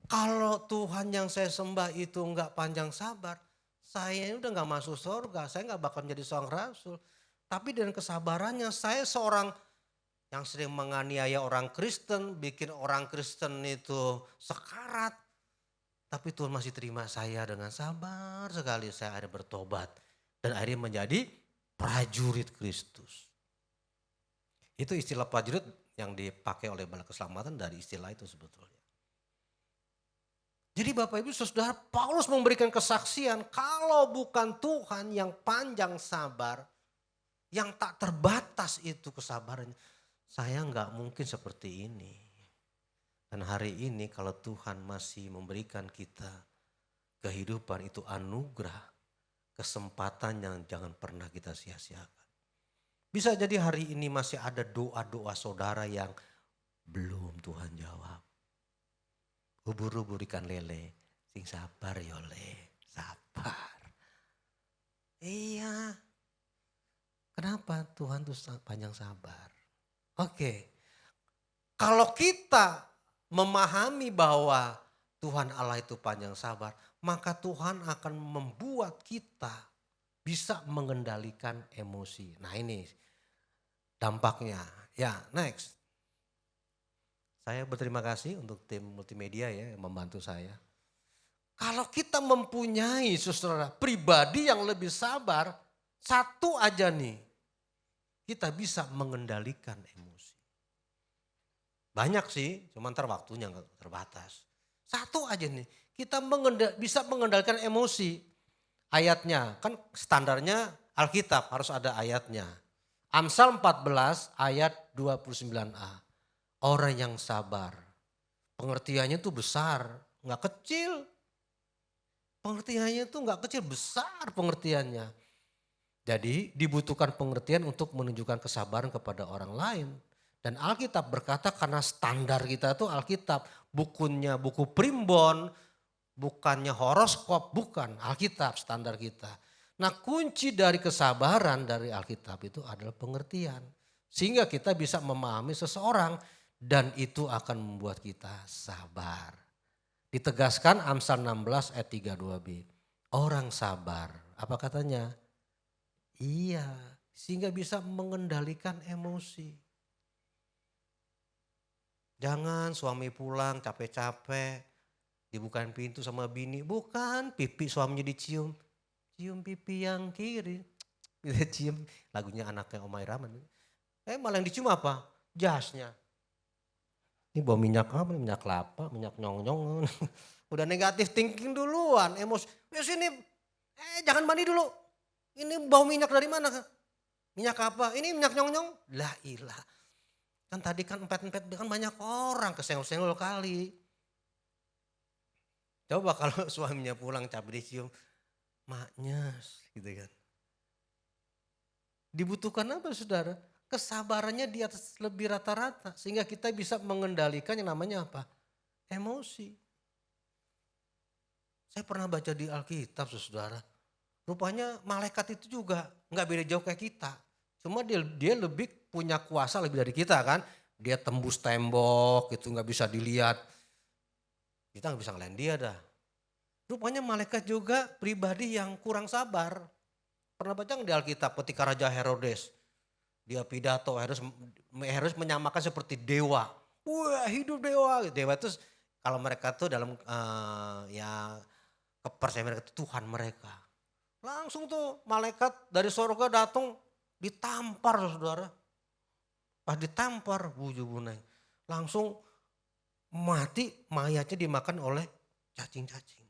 kalau Tuhan yang saya sembah itu enggak panjang sabar, saya udah enggak masuk surga, saya enggak bakal menjadi seorang rasul. Tapi dengan kesabarannya, saya seorang yang sering menganiaya orang Kristen, bikin orang Kristen itu sekarat. Tapi Tuhan masih terima saya dengan sabar sekali, saya akhirnya bertobat. Dan akhirnya menjadi prajurit Kristus. Itu istilah prajurit yang dipakai oleh Bala Keselamatan dari istilah itu sebetulnya. Jadi Bapak Ibu Saudara, Paulus memberikan kesaksian kalau bukan Tuhan yang panjang sabar, yang tak terbatas itu kesabarannya, saya nggak mungkin seperti ini. Dan hari ini kalau Tuhan masih memberikan kita kehidupan, itu anugerah, kesempatan yang jangan pernah kita sia-siakan. Bisa jadi hari ini masih ada doa-doa saudara yang belum Tuhan jawab. Ubur-ubur ikan lele, sing sabar ya le, sabar. Iya, kenapa Tuhan tuh panjang sabar? Oke, kalau kita memahami bahwa Tuhan Allah itu panjang sabar, maka Tuhan akan membuat kita bisa mengendalikan emosi. Nah ini dampaknya. Ya, next. Saya berterima kasih untuk tim multimedia ya yang membantu saya. Kalau kita mempunyai saudara pribadi yang lebih sabar, satu aja nih, kita bisa mengendalikan emosi. Banyak sih, cuman ntar waktunya nggak terbatas. Satu aja nih, kita bisa mengendalikan emosi. Ayatnya, kan standarnya Alkitab harus ada ayatnya. Amsal 14 ayat 29a. Orang yang sabar, pengertiannya tuh besar, nggak kecil. Pengertiannya tuh nggak kecil, besar pengertiannya. Jadi dibutuhkan pengertian untuk menunjukkan kesabaran kepada orang lain. Dan Alkitab berkata karena standar kita tuh Alkitab, bukunya buku primbon, bukannya horoskop, bukan, Alkitab standar kita. Nah kunci dari kesabaran dari Alkitab itu adalah pengertian. Sehingga kita bisa memahami seseorang dan itu akan membuat kita sabar. Ditegaskan Amsal 16 ayat 32b. Orang sabar, apa katanya? Iya, sehingga bisa mengendalikan emosi. Jangan suami pulang capek-capek, dibukain pintu sama bini, bukan pipi suaminya dicium. Cium pipi yang kiri, kita cium lagunya anaknya Om Iraman. Malah yang dicium apa? Jasnya. Ini bawa minyak apa? Minyak kelapa, minyak nyong-nyong. Udah negatif thinking duluan, emosi. Ya sini, jangan mandi dulu. Ini bau minyak dari mana? Minyak apa? Ini minyak nyong-nyong? Lah ilah. Kan tadi kan empet-empet kan banyak orang kesenggol-senggol kali. Coba kalau suaminya pulang capek dicium, maknyes gitu kan. Dibutuhkan apa saudara? Kesabarannya di atas lebih rata-rata. Sehingga kita bisa mengendalikan yang namanya apa? Emosi. Saya pernah baca di Alkitab saudara. Rupanya malaikat itu juga nggak beda jauh kayak kita. Cuma dia lebih punya kuasa lebih dari kita kan. Dia tembus tembok itu nggak bisa dilihat. Kita nggak bisa ngelain dia dah. Rupanya malaikat juga pribadi yang kurang sabar. Pernah baca di Alkitab ketika Raja Herodes. Dia pidato, Herodes menyamakan seperti dewa. Wah hidup dewa. Dewa itu kalau mereka tuh dalam kepercayaan mereka itu Tuhan mereka. Langsung tuh malaikat dari surga datang ditampar saudara. Pas ditampar bunai. Langsung mati, mayatnya dimakan oleh cacing-cacing.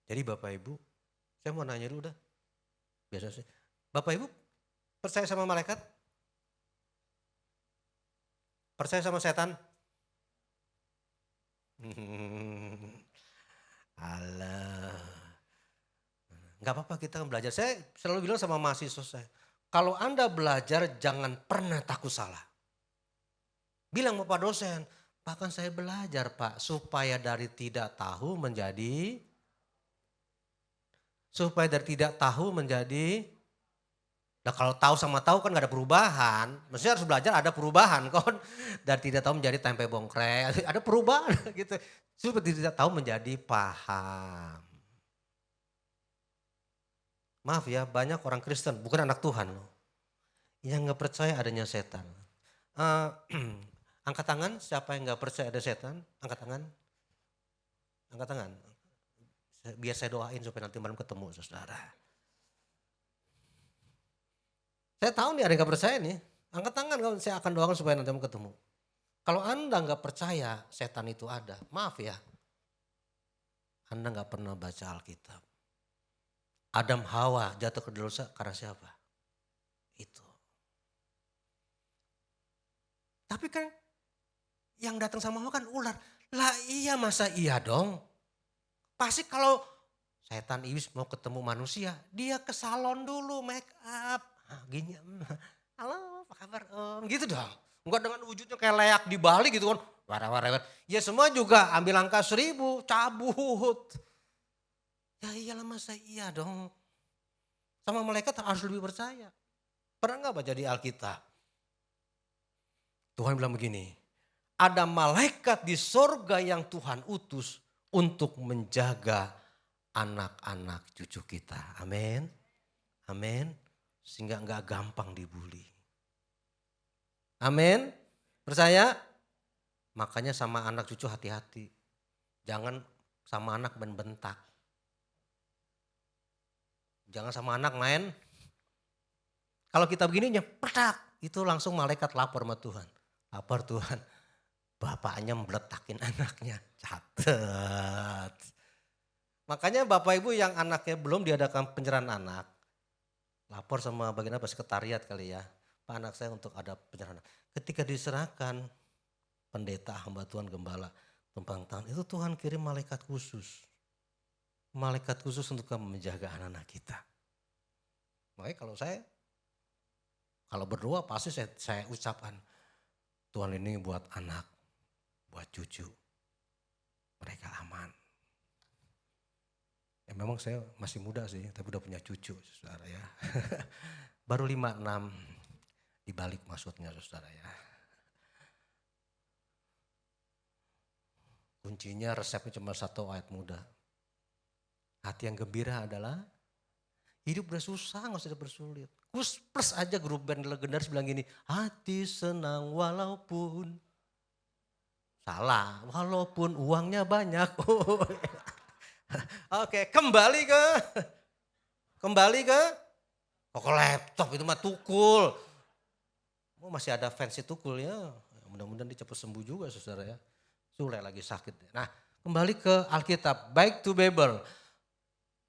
Jadi Bapak Ibu, saya mau nanya dulu dah. Biasa sih. Bapak Ibu percaya sama malaikat? Percaya sama setan? Alah. Gak apa-apa kita kan belajar. Saya selalu bilang sama mahasiswa saya, kalau Anda belajar jangan pernah takut salah. Bilang sama Pak dosen, bahkan saya belajar Pak supaya dari tidak tahu menjadi nah kalau tahu sama tahu kan gak ada perubahan. Maksudnya harus belajar ada perubahan kan. Dari tidak tahu menjadi tempe bongkrek, ada perubahan gitu. Supaya tidak tahu menjadi paham. Maaf ya, banyak orang Kristen, bukan anak Tuhan loh, yang gak percaya adanya setan. Angkat tangan, siapa yang gak percaya ada setan? Angkat tangan. Angkat tangan. Biar saya doain supaya nanti malam ketemu saudara. Saya tahu nih ada yang gak percaya nih. Angkat tangan, saya akan doakan supaya nanti malam ketemu. Kalau Anda gak percaya setan itu ada, maaf ya. Anda gak pernah baca Alkitab. Adam Hawa jatuh ke dosa karena siapa? Itu. Tapi kan yang datang sama Hawa kan ular. Lah iya masa iya dong? Pasti kalau setan iblis mau ketemu manusia, dia ke salon dulu make up. Gini, halo apa kabar om? Gitu dong. Enggak dengan wujudnya kayak leak di Bali gitu kan. War-war. Ya semua juga ambil angka 1000, cabut. Ya iyalah masa iya dong. Sama malaikat harus lebih percaya. Pernah gak baca di Alkitab? Tuhan bilang begini. Ada malaikat di sorga yang Tuhan utus untuk menjaga anak-anak cucu kita. Amin. Amin. Sehingga enggak gampang dibully. Amin. Percaya? Makanya sama anak cucu hati-hati. Jangan sama anak bentak. Jangan sama anak main. Kalau kita begini nyepetak, itu langsung malaikat lapor sama Tuhan. Lapor Tuhan. Bapaknya meletakin anaknya. Catat. Makanya Bapak Ibu yang anaknya belum diadakan penyerahan anak. Lapor sama bagian apa sekretariat kali ya. Pak anak saya untuk ada penyerahan. Ketika diserahkan pendeta hamba Tuhan gembala tumpang tangan. Itu Tuhan kirim malaikat khusus. Malaikat khusus untuk menjaga anak-anak kita. Makanya kalau berdoa pasti saya ucapkan. Tuhan ini buat anak, buat cucu. Mereka aman. Ya memang saya masih muda sih, tapi udah punya cucu saudara ya. Baru 5-6 dibalik maksudnya saudara ya. Kuncinya resepnya cuma satu ayat muda. Hati yang gembira adalah hidup udah susah gak usah dipersulit. Plus aja grup band legendaris bilang gini, hati senang walaupun salah, walaupun uangnya banyak. Oke, kembali ke laptop itu mah tukul. Masih ada fancy tukul ya. Mudah-mudahan dia cepat sembuh juga saudara ya. Sule lagi sakit. Nah, kembali ke Alkitab, back to Bible.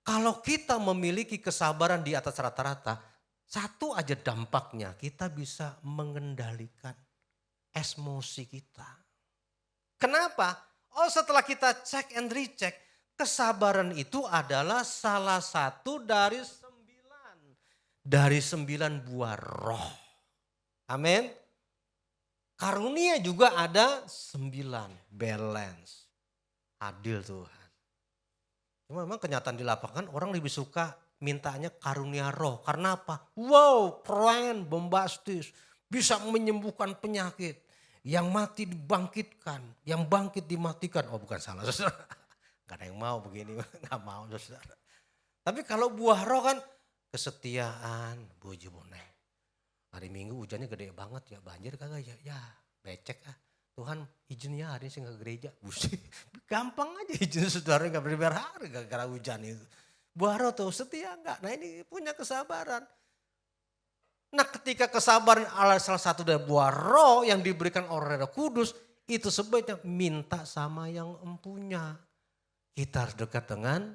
Kalau kita memiliki kesabaran di atas rata-rata, satu aja dampaknya kita bisa mengendalikan emosi kita. Kenapa? Oh, setelah kita cek and recheck, kesabaran itu adalah salah satu dari 9 buah roh. Amin. Karunia juga ada 9, balance. Adil Tuhan. Cuma memang kenyataan di lapangan orang lebih suka mintanya karunia roh. Karena apa? Wow, keren, bombastis. Bisa menyembuhkan penyakit. Yang mati dibangkitkan, yang bangkit dimatikan. Oh bukan salah saudara. Gak ada yang mau begini, gak mau saudara. Tapi kalau buah roh kan kesetiaan, bojo bonek. Hari Minggu hujannya gede banget ya, banjir kagak ya? Ya becek ah. Tuhan izin ya hari ini saya ke gereja. Buset, gampang aja izin saudara gak berbayar hari gara-gara hujan itu. Buah roh tuh setia enggak? Nah ini punya kesabaran. Nah ketika kesabaran adalah salah satu dari buah roh yang diberikan oleh Roh Kudus. Itu sebaiknya minta sama yang empunya. Kita harus dekat dengan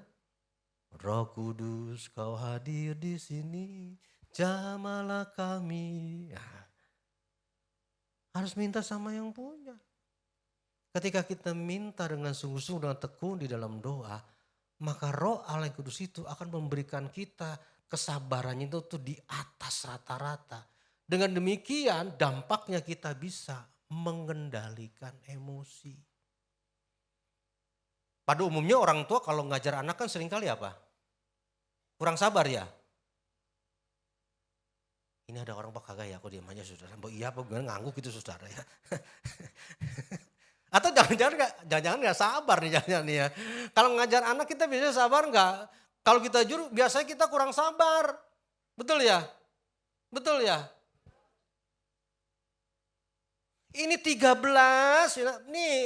Roh Kudus, kau hadir di sini, jamalah kami. Ya. Harus minta sama yang punya. Ketika kita minta dengan sungguh-sungguh dengan tekun di dalam doa, maka Roh Allah yang Kudus itu akan memberikan kita kesabarannya itu tuh di atas rata-rata. Dengan demikian dampaknya kita bisa mengendalikan emosi. Pada umumnya orang tua kalau ngajar anak kan seringkali apa? Kurang sabar ya. Ini ada orang pak kagak ya, aku diam aja saudara. Iya apa gimana ngangguk gitu saudara ya. Atau jangan-jangan nggak sabar nih jangan nih ya. Kalau ngajar anak kita biasanya sabar nggak? Kalau kita juru biasanya kita kurang sabar. Betul ya? Betul ya? Ini 13, nih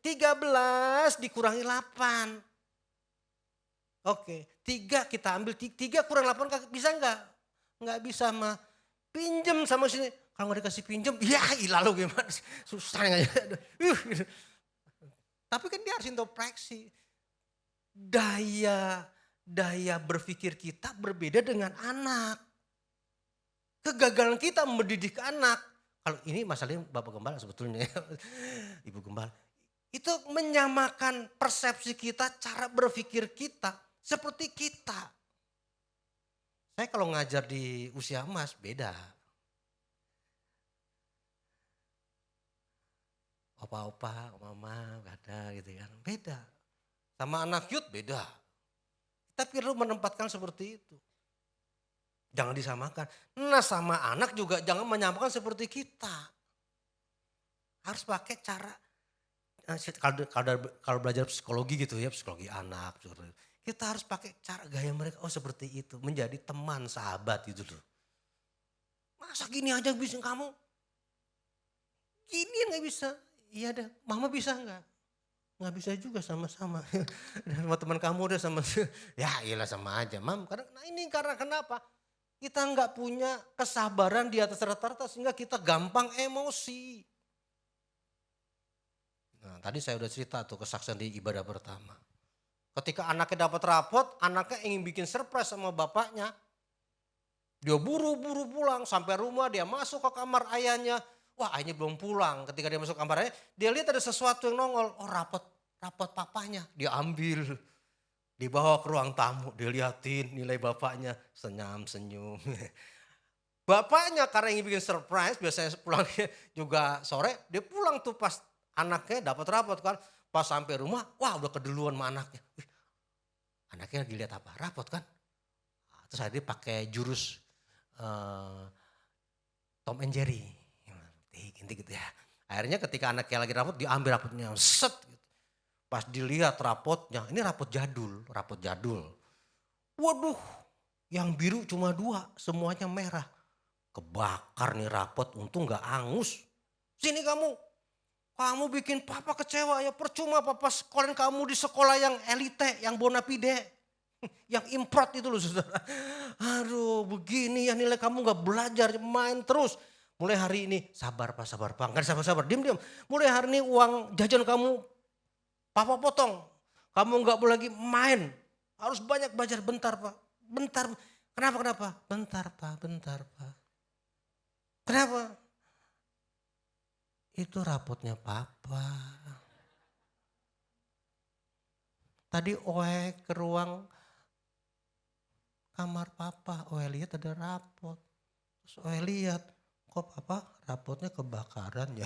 13 dikurangi 8. Oke, 3 kita ambil, 3 kurang 8 bisa nggak? Nggak bisa mah. Pinjem sama sini. Kalau nggak dikasih pinjem, ya lalu gimana? Susah aja. Tapi kan dia harus introspeksi. Daya berpikir kita berbeda dengan anak. Kegagalan kita mendidik anak. Kalau ini masalahnya Bapak Gembala sebetulnya, Ibu Gembala. Itu menyamakan persepsi kita, cara berpikir kita seperti kita. Saya kalau ngajar di usia emas beda. Opa-opa, mama, ada gitu kan. Beda. Sama anak youth beda. Kita perlu menempatkan seperti itu. Jangan disamakan. Nah sama anak juga jangan menyamakan seperti kita. Harus pakai cara. Kalau belajar psikologi gitu ya, psikologi anak. Kita harus pakai cara gaya mereka. Oh seperti itu. Menjadi teman, sahabat gitu loh. Masa gini aja bisa kamu? Gini gak bisa. Iya dah, mama bisa nggak? Nggak bisa juga sama-sama. Sama teman kamu udah sama, ya iyalah sama aja mam. Karena kenapa? Kita nggak punya kesabaran di atas rata-rata sehingga kita gampang emosi. Nah tadi saya udah cerita tuh kesaksian di ibadah pertama. Ketika anaknya dapat rapot, anaknya ingin bikin surprise sama bapaknya. Dia buru-buru pulang sampai rumah, dia masuk ke kamar ayahnya. Wah ayahnya belum pulang. Ketika dia masuk kamarnya, dia lihat ada sesuatu yang nongol. Oh rapot papanya. Dia ambil, dibawa ke ruang tamu. Dia liatin nilai bapaknya, senyum. Bapaknya karena ingin bikin surprise, biasanya pulangnya juga sore. Dia pulang tuh pas anaknya dapat rapot kan. Pas sampai rumah, wah udah keduluan sama anaknya. Anaknya lagi lihat apa? Rapot kan. Terus dia pakai jurus Tom and Jerry. Gitu ya. Akhirnya ketika anaknya lagi rapot, diambil rapotnya, set. Gitu. Pas dilihat rapotnya, ini rapot jadul. Waduh, yang biru cuma 2, semuanya merah. Kebakar nih rapot, untung gak angus. Sini kamu bikin papa kecewa ya, percuma papa sekolahin kamu di sekolah yang elite, yang bonafide. Yang import itu loh saudara. Aduh begini ya nilai kamu gak belajar, main terus. Mulai hari ini sabar pak, kan sabar, diam. Mulai hari ini uang jajan kamu papa potong. Kamu nggak boleh lagi main, harus banyak belajar. Bentar pak, bentar. Kenapa? Bentar pak. Kenapa? Itu rapotnya papa. Tadi Oe ke ruang kamar papa, Oe lihat ada rapot. Terus Oe lihat, kok papa rapotnya kebakaran ya.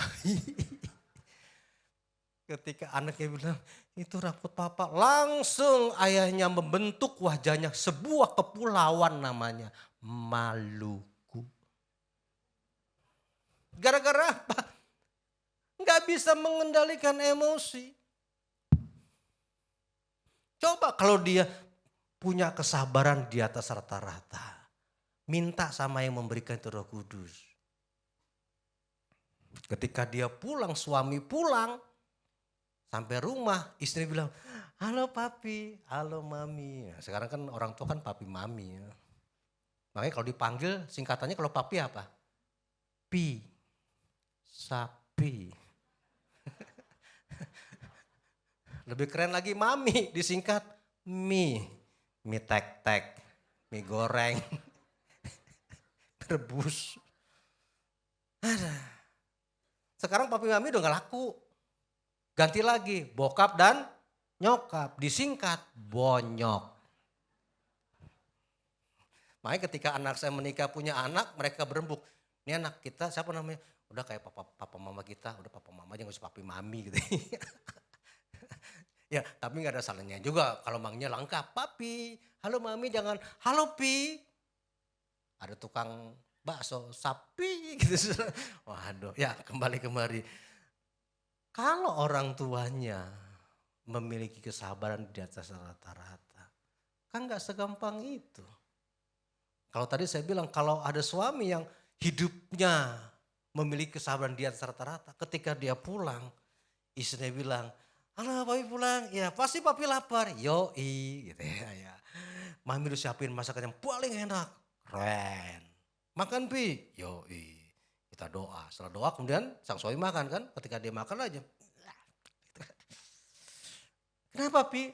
Ketika anaknya bilang itu rapot papa, langsung ayahnya membentuk wajahnya sebuah kepulauan namanya Maluku. Gara-gara apa? Gak bisa mengendalikan emosi. Coba kalau dia punya kesabaran di atas rata-rata. Minta sama yang memberikan itu Roh Kudus. Ketika dia pulang, suami pulang, sampai rumah istri bilang, halo papi, halo mami. Nah, sekarang kan orang tua kan papi mami. Ya. Makanya kalau dipanggil singkatannya kalau papi apa? Pi, sapi. Lebih keren lagi mami disingkat mie tek-tek, mie goreng, rebus. Ada. Sekarang papi mami udah gak laku. Ganti lagi bokap dan nyokap, disingkat bonyok. Makanya ketika anak saya menikah punya anak, mereka berembuk. Ini anak kita siapa namanya? Udah kayak papa mama kita, udah papa mama aja gak usah papi mami gitu. Ya tapi gak ada salahnya juga kalau manggilnya lengkap. Papi, halo mami jangan, halo pi. Ada tukang bakso, sapi gitu. Waduh, ya kembali. Kalau orang tuanya memiliki kesabaran di atas rata-rata, kan gak segampang itu. Kalau tadi saya bilang kalau ada suami yang hidupnya memiliki kesabaran di atas rata-rata, ketika dia pulang, istrinya bilang, halo papi pulang, ya pasti papi lapar, yoi gitu ya. Mami udah siapin masakan yang paling enak, keren. Makan pi, yoi. Kita doa, setelah doa kemudian sang suami makan kan, ketika dia makan aja. Kenapa pi?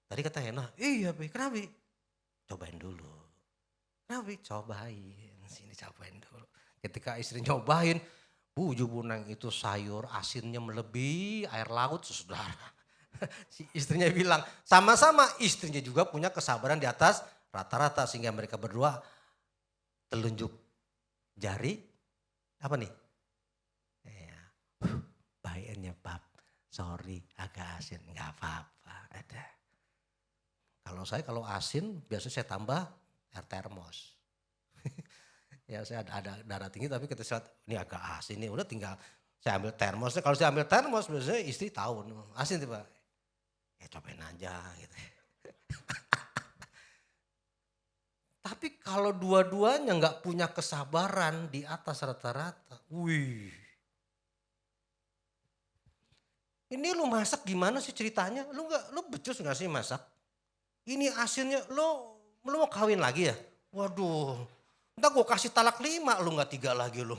Tadi kata enak, iya pi, kenapa pi? Cobain dulu. Kenapa pi? Cobain, sini cobain dulu. Ketika istri nyobain, bunang itu sayur asinnya melebihi air laut saudara. Si istrinya bilang, sama-sama istrinya juga punya kesabaran di atas rata-rata. Sehingga mereka berdua telunjuk jari, apa nih? Ya, baiknya pap, sorry agak asin, gak apa-apa. Ada. Kalau asin biasanya saya tambah air termos. Ya saya ada darah tinggi tapi ketika saya ini agak asin nih udah tinggal saya ambil termosnya. Kalau saya ambil termos biasanya istri tahu asin tiba. Ya cobain aja gitu. Tapi kalau dua-duanya nggak punya kesabaran di atas rata-rata, wih. Ini lu masak gimana sih ceritanya? Lu becus nggak sih masak? Ini asinnya lu mau kawin lagi ya? Waduh, entah gue kasih talak 5 lu gak 3 lagi lu.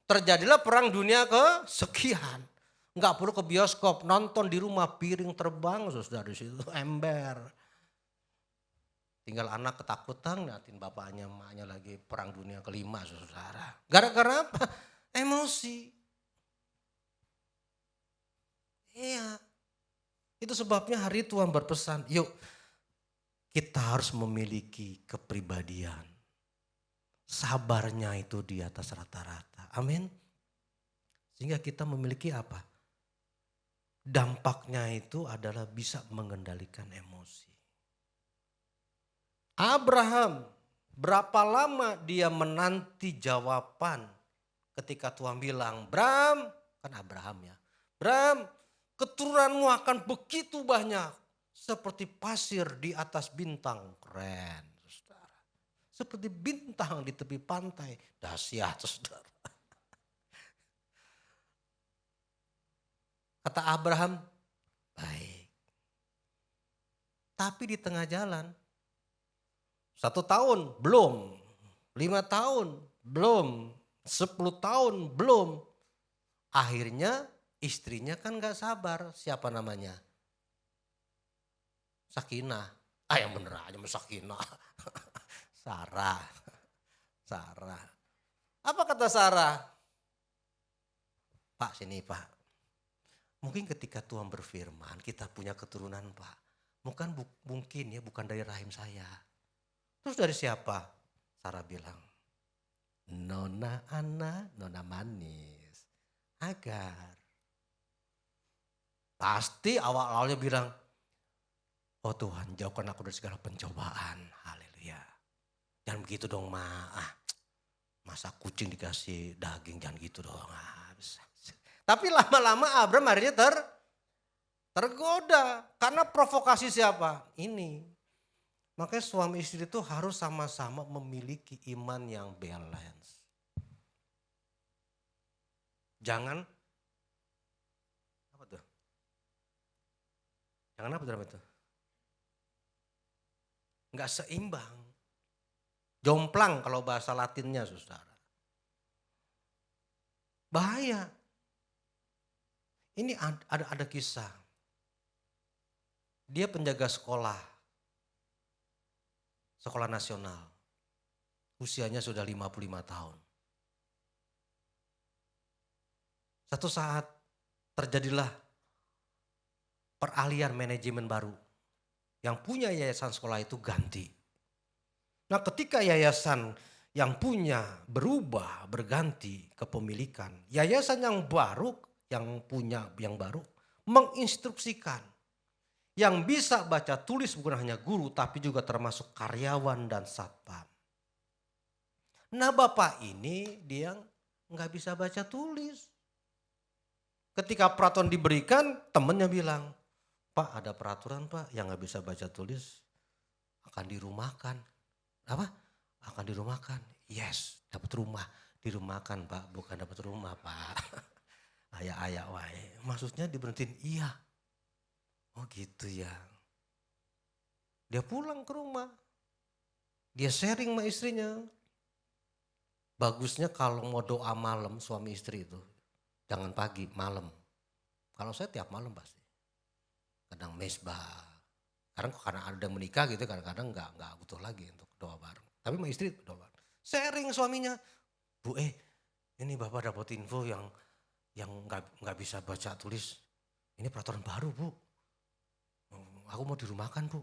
Terjadilah perang dunia kesekian. Gak perlu ke bioskop, nonton di rumah piring terbang saudara di situ ember. Tinggal anak ketakutan ngeliatin bapaknya emaknya lagi perang dunia kelima saudara. Gara-gara apa? Emosi. Iya. Itu sebabnya hari Tuhan berpesan, yuk kita harus memiliki kepribadian. Sabarnya itu di atas rata-rata. Amin. Sehingga kita memiliki apa? Dampaknya itu adalah bisa mengendalikan emosi. Abraham, berapa lama dia menanti jawaban ketika Tuhan bilang, Bram, kan Abraham ya. Bram, keturunanmu akan begitu banyak. Seperti pasir di atas bintang, keren saudara. Seperti bintang di tepi pantai, dahsyat saudara. Kata Abraham, baik. Tapi di tengah jalan, 1 tahun belum, 5 tahun belum, 10 tahun belum. Akhirnya istrinya kan gak sabar, siapa namanya? Sakinah. Yang bener aja sama Sakinah. Sarah. Apa kata Sarah? Pak sini Pak. Mungkin ketika Tuhan berfirman kita punya keturunan Pak. Mungkin ya bukan dari rahim saya. Terus dari siapa? Sarah bilang. Nona Ana, Nona manis. Agar. Pasti awal-awalnya bilang. Oh Tuhan, jauhkan aku dari segala pencobaan. Haleluya. Jangan begitu dong, masa kucing dikasih daging, jangan gitu dong. Tapi lama-lama Abraham akhirnya tergoda. Karena provokasi siapa? Ini. Makanya suami istri itu harus sama-sama memiliki iman yang balance. Jangan, apa tuh? Jangan apa tuh? Enggak seimbang. Jomplang kalau bahasa Latinnya saudara. Bahaya. Ini ada kisah. Dia penjaga sekolah nasional. Usianya sudah 55 tahun. Satu saat terjadilah peralihan manajemen baru. Yang punya yayasan sekolah itu ganti. Nah ketika yayasan yang punya berubah, berganti kepemilikan. Yayasan yang baru, yang punya yang baru menginstruksikan. Yang bisa baca tulis bukan hanya guru tapi juga termasuk karyawan dan satpam. Nah bapak ini dia nggak bisa baca tulis. Ketika peraturan diberikan temennya bilang, Pak ada peraturan Pak yang nggak bisa baca tulis akan dirumahkan. Apa? Akan dirumahkan. Yes, dapat rumah. Dirumahkan Pak, bukan dapat rumah Pak. Ayak-ayak wae. Maksudnya diberhentiin iya. Oh gitu ya. Dia pulang ke rumah. Dia sharing sama istrinya. Bagusnya kalau mau doa malam suami istri itu. Jangan pagi, malam. Kalau saya tiap malam pasti. Kadang mesbah. Karena ada yang menikah gitu kadang-kadang nggak butuh lagi untuk doa bareng. Tapi sama istri doa bareng. Sharing suaminya. Bu ini bapak dapat info yang nggak bisa baca tulis. Ini peraturan baru bu. Aku mau dirumahkan bu.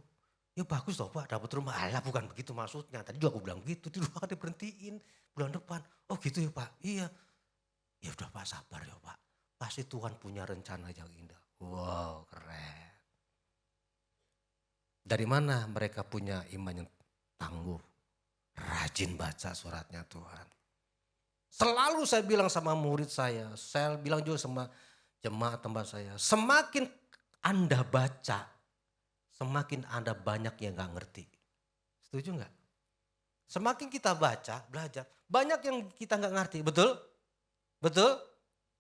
Ya bagus toh pak dapat rumah. Alah bukan begitu maksudnya. Tadi juga aku bilang begitu. Dirumahkan diberhentiin bulan depan. Oh gitu ya pak. Iya. Ya udah pak sabar ya pak. Pasti Tuhan punya rencana yang indah. Wow keren. Dari mana mereka punya iman yang tangguh. Rajin baca suratnya Tuhan. Selalu saya bilang sama murid saya bilang juga sama jemaat tempat saya. Semakin Anda baca, semakin Anda banyak yang gak ngerti. Setuju gak? Semakin kita baca, belajar, banyak yang kita gak ngerti. Betul? Betul?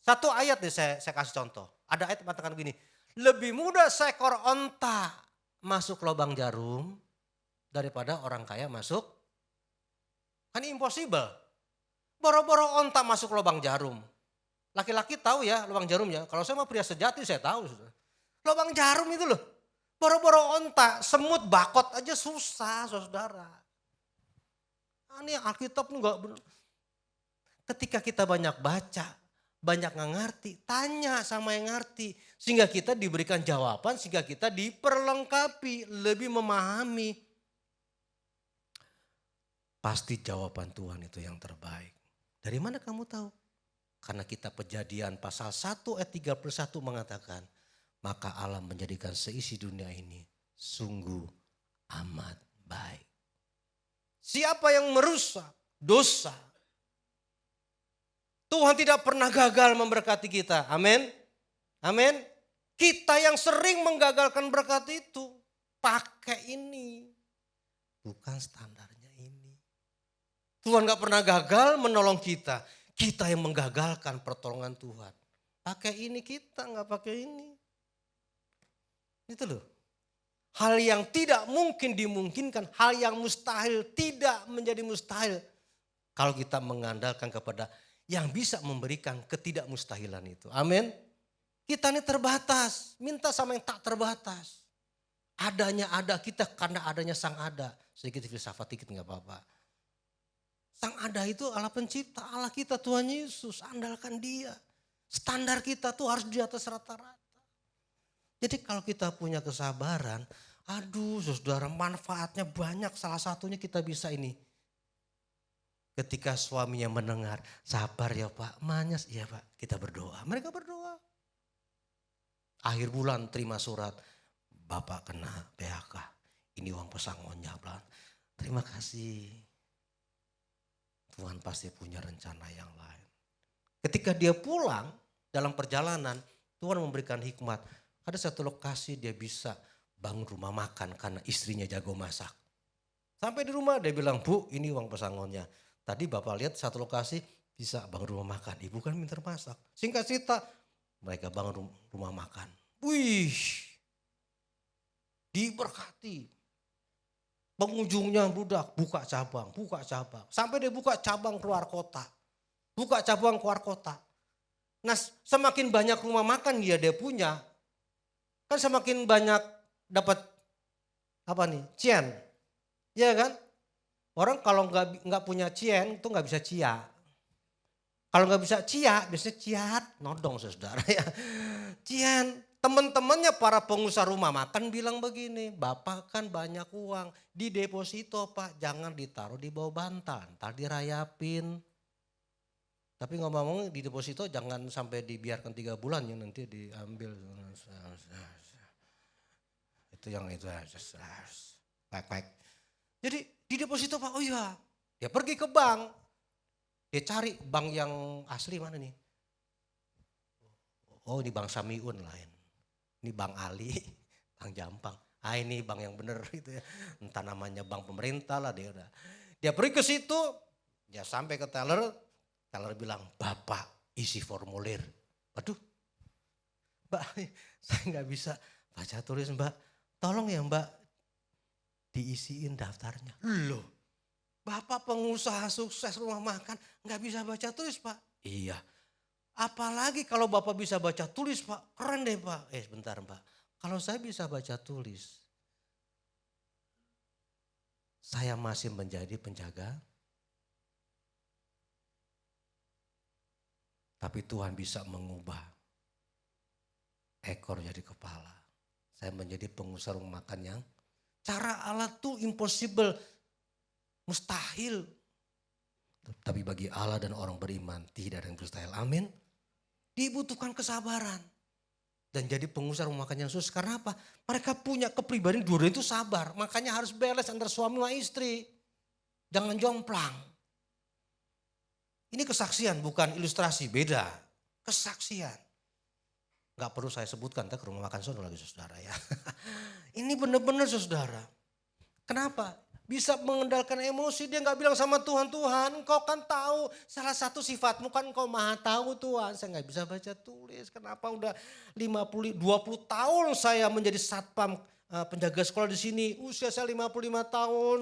Satu ayat nih saya kasih contoh. Ada ayat mengatakan begini. Lebih mudah seekor onta masuk lubang jarum daripada orang kaya masuk. Kan impossible. Boro-boro onta masuk lubang jarum. Laki-laki tahu ya lubang jarumnya. Kalau saya mah pria sejati saya tahu. Lubang jarum itu loh. Boro-boro onta, semut bakot aja susah saudara. Ini Alkitab enggak benar. Ketika kita banyak baca, banyak nggak ngerti, tanya sama yang ngerti. Sehingga kita diberikan jawaban, sehingga kita diperlengkapi, lebih memahami. Pasti jawaban Tuhan itu yang terbaik. Dari mana kamu tahu? Karena kita Kejadian pasal 1 ayat 31 mengatakan, maka Allah menjadikan seisi dunia ini sungguh amat baik. Siapa yang merusak dosa, Tuhan tidak pernah gagal memberkati kita. Amin. Amin. Kita yang sering menggagalkan berkat itu, pakai ini. Bukan standarnya ini. Tuhan gak pernah gagal menolong kita. Kita yang menggagalkan pertolongan Tuhan. Pakai ini kita gak pakai ini. Itu loh. Hal yang tidak mungkin dimungkinkan. Hal yang mustahil tidak menjadi mustahil. Kalau kita mengandalkan kepada yang bisa memberikan ketidakmustahilan itu. Amin. Kita ini terbatas. Minta sama yang tak terbatas. Adanya ada kita karena adanya sang ada. Sedikit filsafat dikit gak apa-apa. Sang ada itu Allah pencipta, Allah kita Tuhan Yesus, andalkan dia. Standar kita tuh harus di atas rata-rata. Jadi kalau kita punya kesabaran, aduh saudara manfaatnya banyak. Salah satunya kita bisa ini. Ketika suaminya mendengar, sabar ya Pak, manyas, iya Pak, kita berdoa. Mereka berdoa. Akhir bulan terima surat, Bapak kena PHK, ini uang pesangonnya. Terima kasih. Tuhan pasti punya rencana yang lain. Ketika dia pulang dalam perjalanan, Tuhan memberikan hikmat. Ada satu lokasi dia bisa bangun rumah makan karena istrinya jago masak. Sampai di rumah dia bilang, Bu ini uang pesangonnya. Tadi Bapak lihat satu lokasi bisa bangun rumah makan. Ibu kan pintar masak. Singkat cerita mereka bangun rumah makan. Wih, diberkati. Pengunjungnya budak, buka cabang. Sampai dia buka cabang keluar kota. Nah semakin banyak rumah makan dia punya. Kan semakin banyak dapat apa nih? Cian. Iya kan? Orang kalau nggak punya cien itu nggak bisa cia. Kalau nggak bisa cia, biasanya ciat, nodong saudara ya. Cian, Teman-temannya para pengusaha rumah makan bilang begini, Bapak kan banyak uang, di deposito Pak, jangan ditaruh di bawah bantal, ntar dirayapin. Tapi ngomong-ngomong di deposito jangan sampai dibiarkan 3 bulan ya, nanti diambil. Itu yang itu. Baik. Jadi di deposito Pak, oh iya. Dia pergi ke bank, dia cari bank yang asli mana nih. Oh ini Bank Samiun lain. Ini Bank Ali, Bank Jampang. Ah ini bank yang bener gitu ya. Entah namanya bank pemerintah lah dia udah. Dia pergi ke situ, dia sampai ke teller bilang, Bapak isi formulir. Waduh, Mbak saya nggak bisa baca tulis Mbak. Tolong ya Mbak diisiin daftarnya. Loh, Bapak pengusaha sukses rumah makan nggak bisa baca tulis Pak. Iya. Apalagi kalau Bapak bisa baca tulis Pak, keren deh Pak. Sebentar Pak, kalau saya bisa baca tulis, saya masih menjadi penjaga. Tapi Tuhan bisa mengubah ekor jadi kepala. Saya menjadi pengusaha rumah makan yang cara Allah tuh impossible, mustahil. Tapi bagi Allah dan orang beriman tidak ada yang mustahil. Amin. Dibutuhkan kesabaran. Dan jadi pengusaha rumah makan yang sukses. Karena apa? Mereka punya kepribadian dua itu sabar. Makanya harus balance antara suami dan istri. Jangan jomplang. Ini kesaksian bukan ilustrasi, beda. Kesaksian. Gak perlu saya sebutkan ke rumah makan sono lagi saudara ya. Ini benar-benar saudara. Kenapa? Bisa mengendalikan emosi, dia gak bilang sama Tuhan, Tuhan engkau kan tahu salah satu sifatmu kan engkau maha tahu Tuhan. Saya gak bisa baca tulis, kenapa udah 20 tahun saya menjadi satpam penjaga sekolah di sini. Usia saya 55 tahun,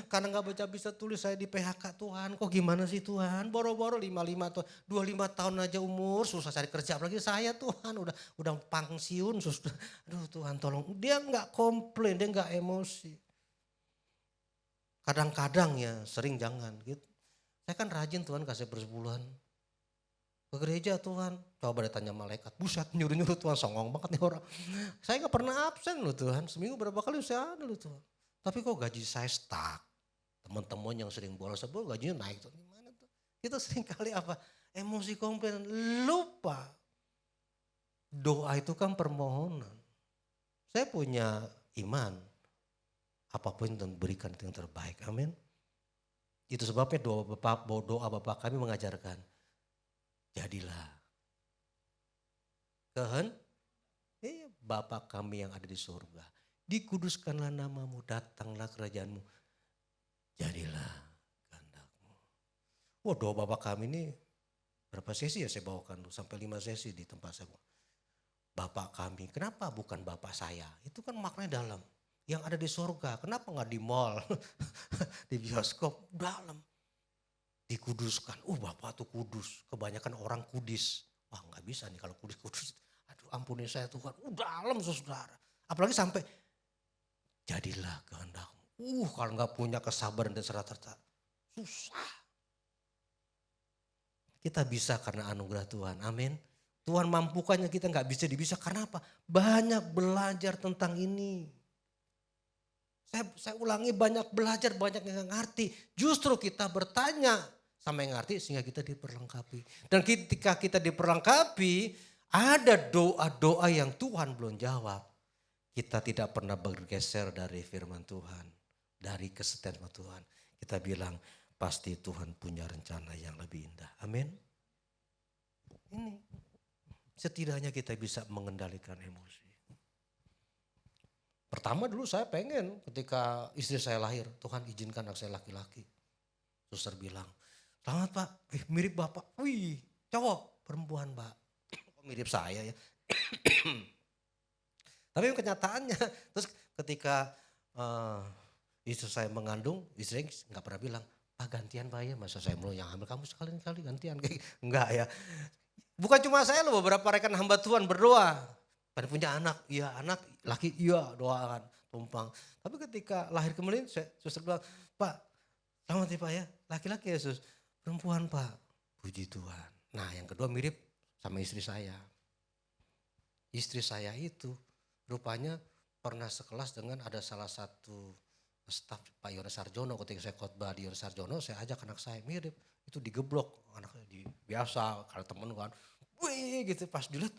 karena gak baca bisa tulis saya di PHK Tuhan. Kok gimana sih Tuhan, boro-boro 55 tahun, 25 tahun aja umur, susah cari kerja. Apalagi saya Tuhan udah pensiun, aduh Tuhan tolong. Dia gak komplain, dia gak emosi. Kadang-kadang ya sering jangan gitu. Saya kan rajin Tuhan kasih persepuluhan. Ke gereja Tuhan. Coba ditanya malaikat. Buset nyuruh-nyuruh Tuhan, songong banget nih orang. Saya gak pernah absen loh Tuhan. Seminggu berapa kali saya ada loh Tuhan. Tapi kok gaji saya stuck. Teman-teman yang sering bolos sebelum gajinya naik tuh. Gimana tuh? Kita sering kali apa? Emosi komplain. Lupa. Doa itu kan permohonan. Saya punya iman. Apapun yang berikan itu yang terbaik. Amin. Itu sebabnya doa Bapak kami mengajarkan. Jadilah. Bapa kami yang ada di surga. Dikuduskanlah namamu, datanglah kerajaanmu. Jadilah kehendakmu. Wah doa Bapak kami ini berapa sesi ya saya bawakan tuh. Sampai 5 sesi di tempat saya. Bapak kami, kenapa bukan Bapak saya? Itu kan maknanya dalam. Yang ada di surga, kenapa gak di mall, di bioskop, dalam. Dikuduskan, Bapak tuh kudus, kebanyakan orang kudis. Wah gak bisa nih kalau kudus-kudus, aduh ampuni saya Tuhan, dalam saudara. Apalagi sampai, jadilah kehendakmu. Kalau gak punya kesabaran dan serata-rata, susah. Kita bisa karena anugerah Tuhan, amin. Tuhan mampukannya kita gak bisa karena apa? Banyak belajar tentang ini. Saya ulangi banyak belajar, banyak yang ngerti. Justru kita bertanya sama yang ngerti sehingga kita diperlengkapi. Dan ketika kita diperlengkapi, ada doa-doa yang Tuhan belum jawab. Kita tidak pernah bergeser dari firman Tuhan, dari kesetiaan sama Tuhan. Kita bilang pasti Tuhan punya rencana yang lebih indah. Amin. Ini setidaknya kita bisa mengendalikan emosi. Pertama dulu saya pengen ketika istri saya lahir, Tuhan izinkan anak saya laki-laki. Suster bilang, selamat Pak, mirip Bapak. Wih, cowok, perempuan Pak. Mirip saya ya. Tapi kenyataannya, terus ketika istri saya mengandung, istri nggak pernah bilang, Pak gantian Pak ya, masa saya mulu yang hamil, kamu sekali-kali gantian. Enggak ya. Bukan cuma saya loh, beberapa rekan hamba Tuhan berdoa. Pada punya anak, iya anak, laki, iya doakan, tumpang. Tapi ketika lahir kembali, suster bilang, Pak, selamat ya Pak ya, laki-laki ya Sus, perempuan Pak, puji Tuhan. Nah yang kedua mirip sama istri saya. istri saya itu rupanya pernah sekelas dengan ada salah satu staf Pak Yones Sarjono. Ketika saya khotbah di Yones Sarjono, saya ajak anak saya mirip. Itu digeblok, anaknya biasa kalau temen kan. Wih gitu, pas dilihat,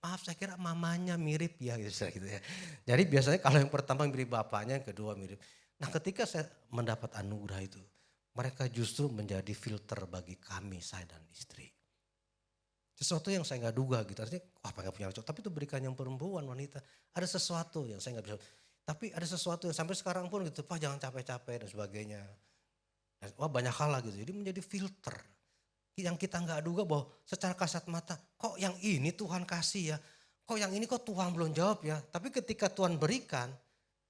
maaf saya kira mamanya mirip ya gitu ya. Jadi biasanya kalau yang pertama mirip bapaknya, yang kedua mirip. Nah ketika saya mendapat anugerah itu, mereka justru menjadi filter bagi kami, saya dan istri. Sesuatu yang saya nggak duga gitu, artinya wah pengen punya cowok, tapi itu berikan yang perempuan, wanita. Ada sesuatu yang saya nggak bisa, tapi ada sesuatu yang sampai sekarang pun gitu, Pak jangan capek-capek dan sebagainya. Dan, wah banyak hal lah gitu, jadi menjadi filter. Yang kita nggak duga bahwa secara kasat mata, kok yang ini Tuhan kasih ya, kok yang ini kok Tuhan belum jawab ya. Tapi ketika Tuhan berikan,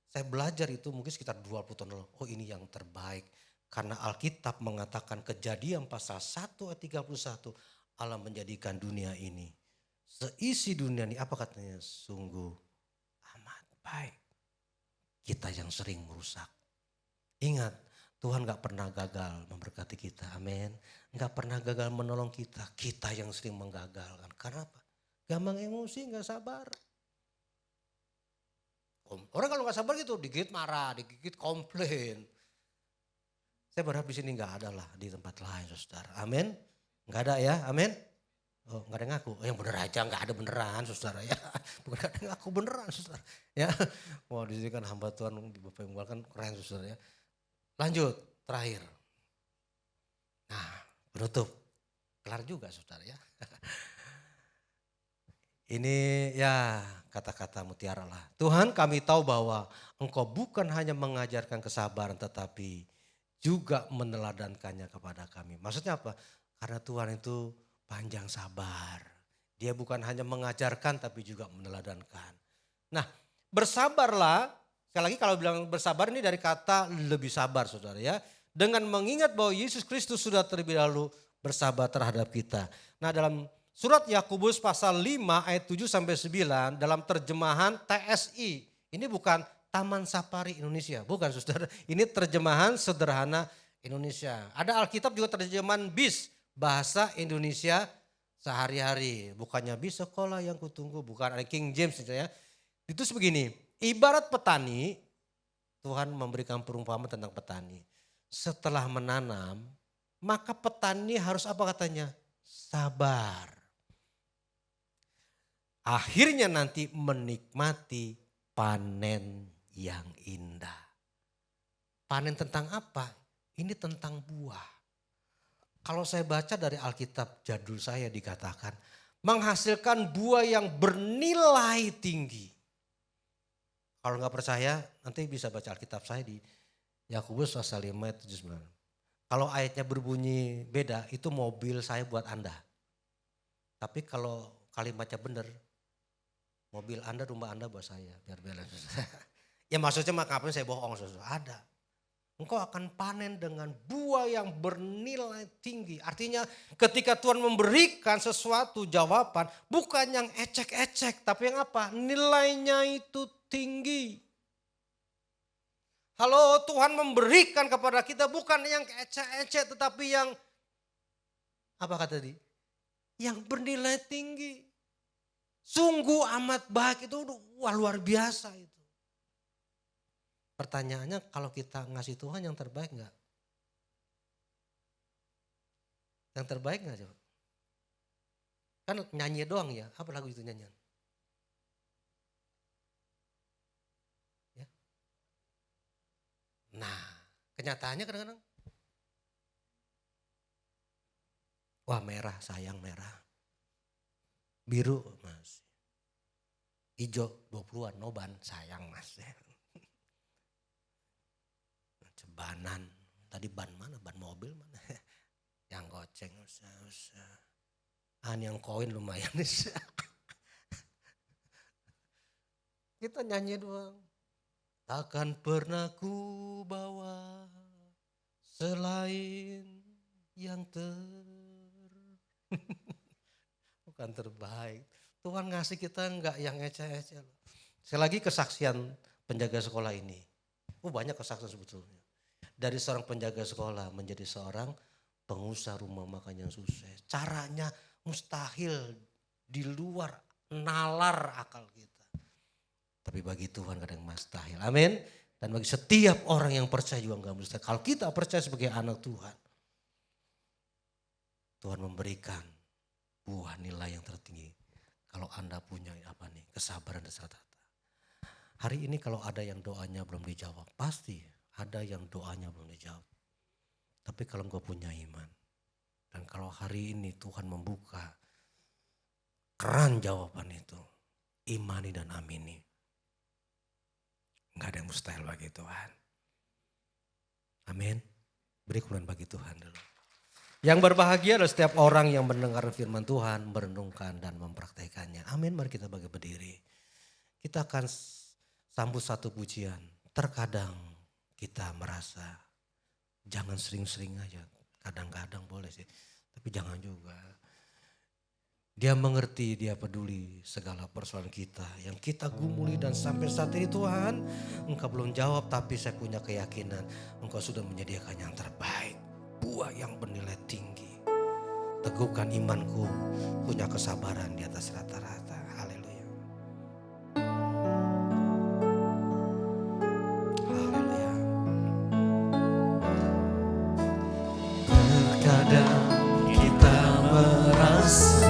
saya belajar itu mungkin sekitar 20 tahun lalu, oh ini yang terbaik. Karena Alkitab mengatakan Kejadian pasal 1 ayat 31, Allah menjadikan dunia ini, seisi dunia ini apa katanya, sungguh amat baik. Kita yang sering merusak. Ingat, Tuhan gak pernah gagal memberkati kita, amin. Gak pernah gagal menolong kita, kita yang sering menggagalkan. Karena apa? Gampang emosi, gak sabar. Orang kalau gak sabar gitu, dikit marah, dikit komplain. Saya berharap di sini gak ada lah di tempat lain, saudara. Amin. Gak ada ya, amin. Oh, gak ada yang ngaku. Oh, yang bener aja, gak ada beneran, saudara ya. Bukan gak ada yang ngaku beneran, saudara. Ya, wah di sini kan hamba Tuhan di Bapak yang kan keren, saudara ya. Lanjut, terakhir. Nah, penutup. Kelar juga, saudara ya. Ini ya kata-kata mutiara lah. Tuhan, kami tahu bahwa Engkau bukan hanya mengajarkan kesabaran, tetapi juga meneladankannya kepada kami. Maksudnya apa? Karena Tuhan itu panjang sabar. Dia bukan hanya mengajarkan tapi juga meneladankan. Nah, bersabarlah. Sekali lagi kalau bilang bersabar ini dari kata lebih sabar, saudara ya. Dengan mengingat bahwa Yesus Kristus sudah terlebih dahulu bersabar terhadap kita. Nah, dalam surat Yakobus pasal 5 ayat 7 sampai 9 dalam terjemahan TSI. Ini bukan Taman Safari Indonesia, bukan saudara. Ini terjemahan sederhana Indonesia. Ada Alkitab juga terjemahan BIS, bahasa Indonesia sehari-hari. Bukannya BIS sekolah yang kutunggu, bukan ada King James ya. Itu sebegini, ibarat petani, Tuhan memberikan perumpamaan tentang petani. Setelah menanam, maka petani harus apa katanya? Sabar. Akhirnya nanti menikmati panen yang indah. Panen tentang apa? Ini tentang buah. Kalau saya baca dari Alkitab jadul saya dikatakan menghasilkan buah yang bernilai tinggi. Kalau nggak percaya nanti bisa baca Alkitab saya di Yakobus pasal 5 ayat 7-9. Kalau ayatnya berbunyi beda itu mobil saya buat Anda. Tapi kalau kalimatnya benar, mobil Anda, rumah Anda buat saya. Biar balance. Ya maksudnya ngapain saya bohong, saudara? Ada. Engkau akan panen dengan buah yang bernilai tinggi. Artinya ketika Tuhan memberikan sesuatu jawaban, bukan yang ecek-ecek, tapi yang apa? Nilainya itu tinggi. Halo, Tuhan memberikan kepada kita bukan yang ecek-ecek, tetapi yang apa kata tadi? Yang bernilai tinggi. Sungguh amat baik itu, wah luar biasa itu. Pertanyaannya kalau kita ngasih Tuhan yang terbaik enggak? Yang terbaik enggak coba? Kan nyanyi doang ya, apa lagu itu nyanyian? Ya. Nah, kenyataannya kadang-kadang wah merah, sayang merah. Biru mas. Hijau 20-an, noban, sayang mas. Banan, tadi ban mana? Ban mobil mana? Yang goceng usah. Yang koin lumayan. Kita nyanyi doang. Takkan pernah ku bawa selain yang bukan terbaik. Tuhan ngasih kita enggak yang eceh-eceh. Sekali lagi kesaksian penjaga sekolah ini. Banyak kesaksian sebetulnya. Dari seorang penjaga sekolah menjadi seorang pengusaha rumah makan yang sukses. Caranya mustahil di luar nalar akal kita. Tapi bagi Tuhan kadang mustahil. Amin. Dan bagi setiap orang yang percaya juga enggak mustahil. Kalau kita percaya sebagai anak Tuhan, Tuhan memberikan buah nilai yang tertinggi. Kalau Anda punya kesabaran dan serta. Hari ini kalau ada yang doanya belum dijawab, pasti ada yang doanya belum dijawab. Tapi kalau engkau punya iman, dan kalau hari ini Tuhan membuka keran jawaban itu, imani dan amini. Enggak ada yang mustahil bagi Tuhan. Amin. Beri kemuliaan bagi Tuhan dulu. Yang berbahagia adalah setiap orang yang mendengar firman Tuhan, merenungkan dan mempraktekannya. Amin. Mari kita bagi berdiri. Kita akan sambut satu pujian. Terkadang kita merasa jangan sering-sering aja. Kadang-kadang boleh sih. Tapi jangan juga. Dia mengerti, dia peduli segala persoalan kita. Yang kita gumuli dan sampai saat ini Tuhan, Engkau belum jawab, tapi saya punya keyakinan Engkau sudah menyediakan yang terbaik. Buah yang bernilai tinggi. Teguhkan imanku, punya kesabaran di atas rata-rata. Haleluya. Haleluya. Terkadang kita merasa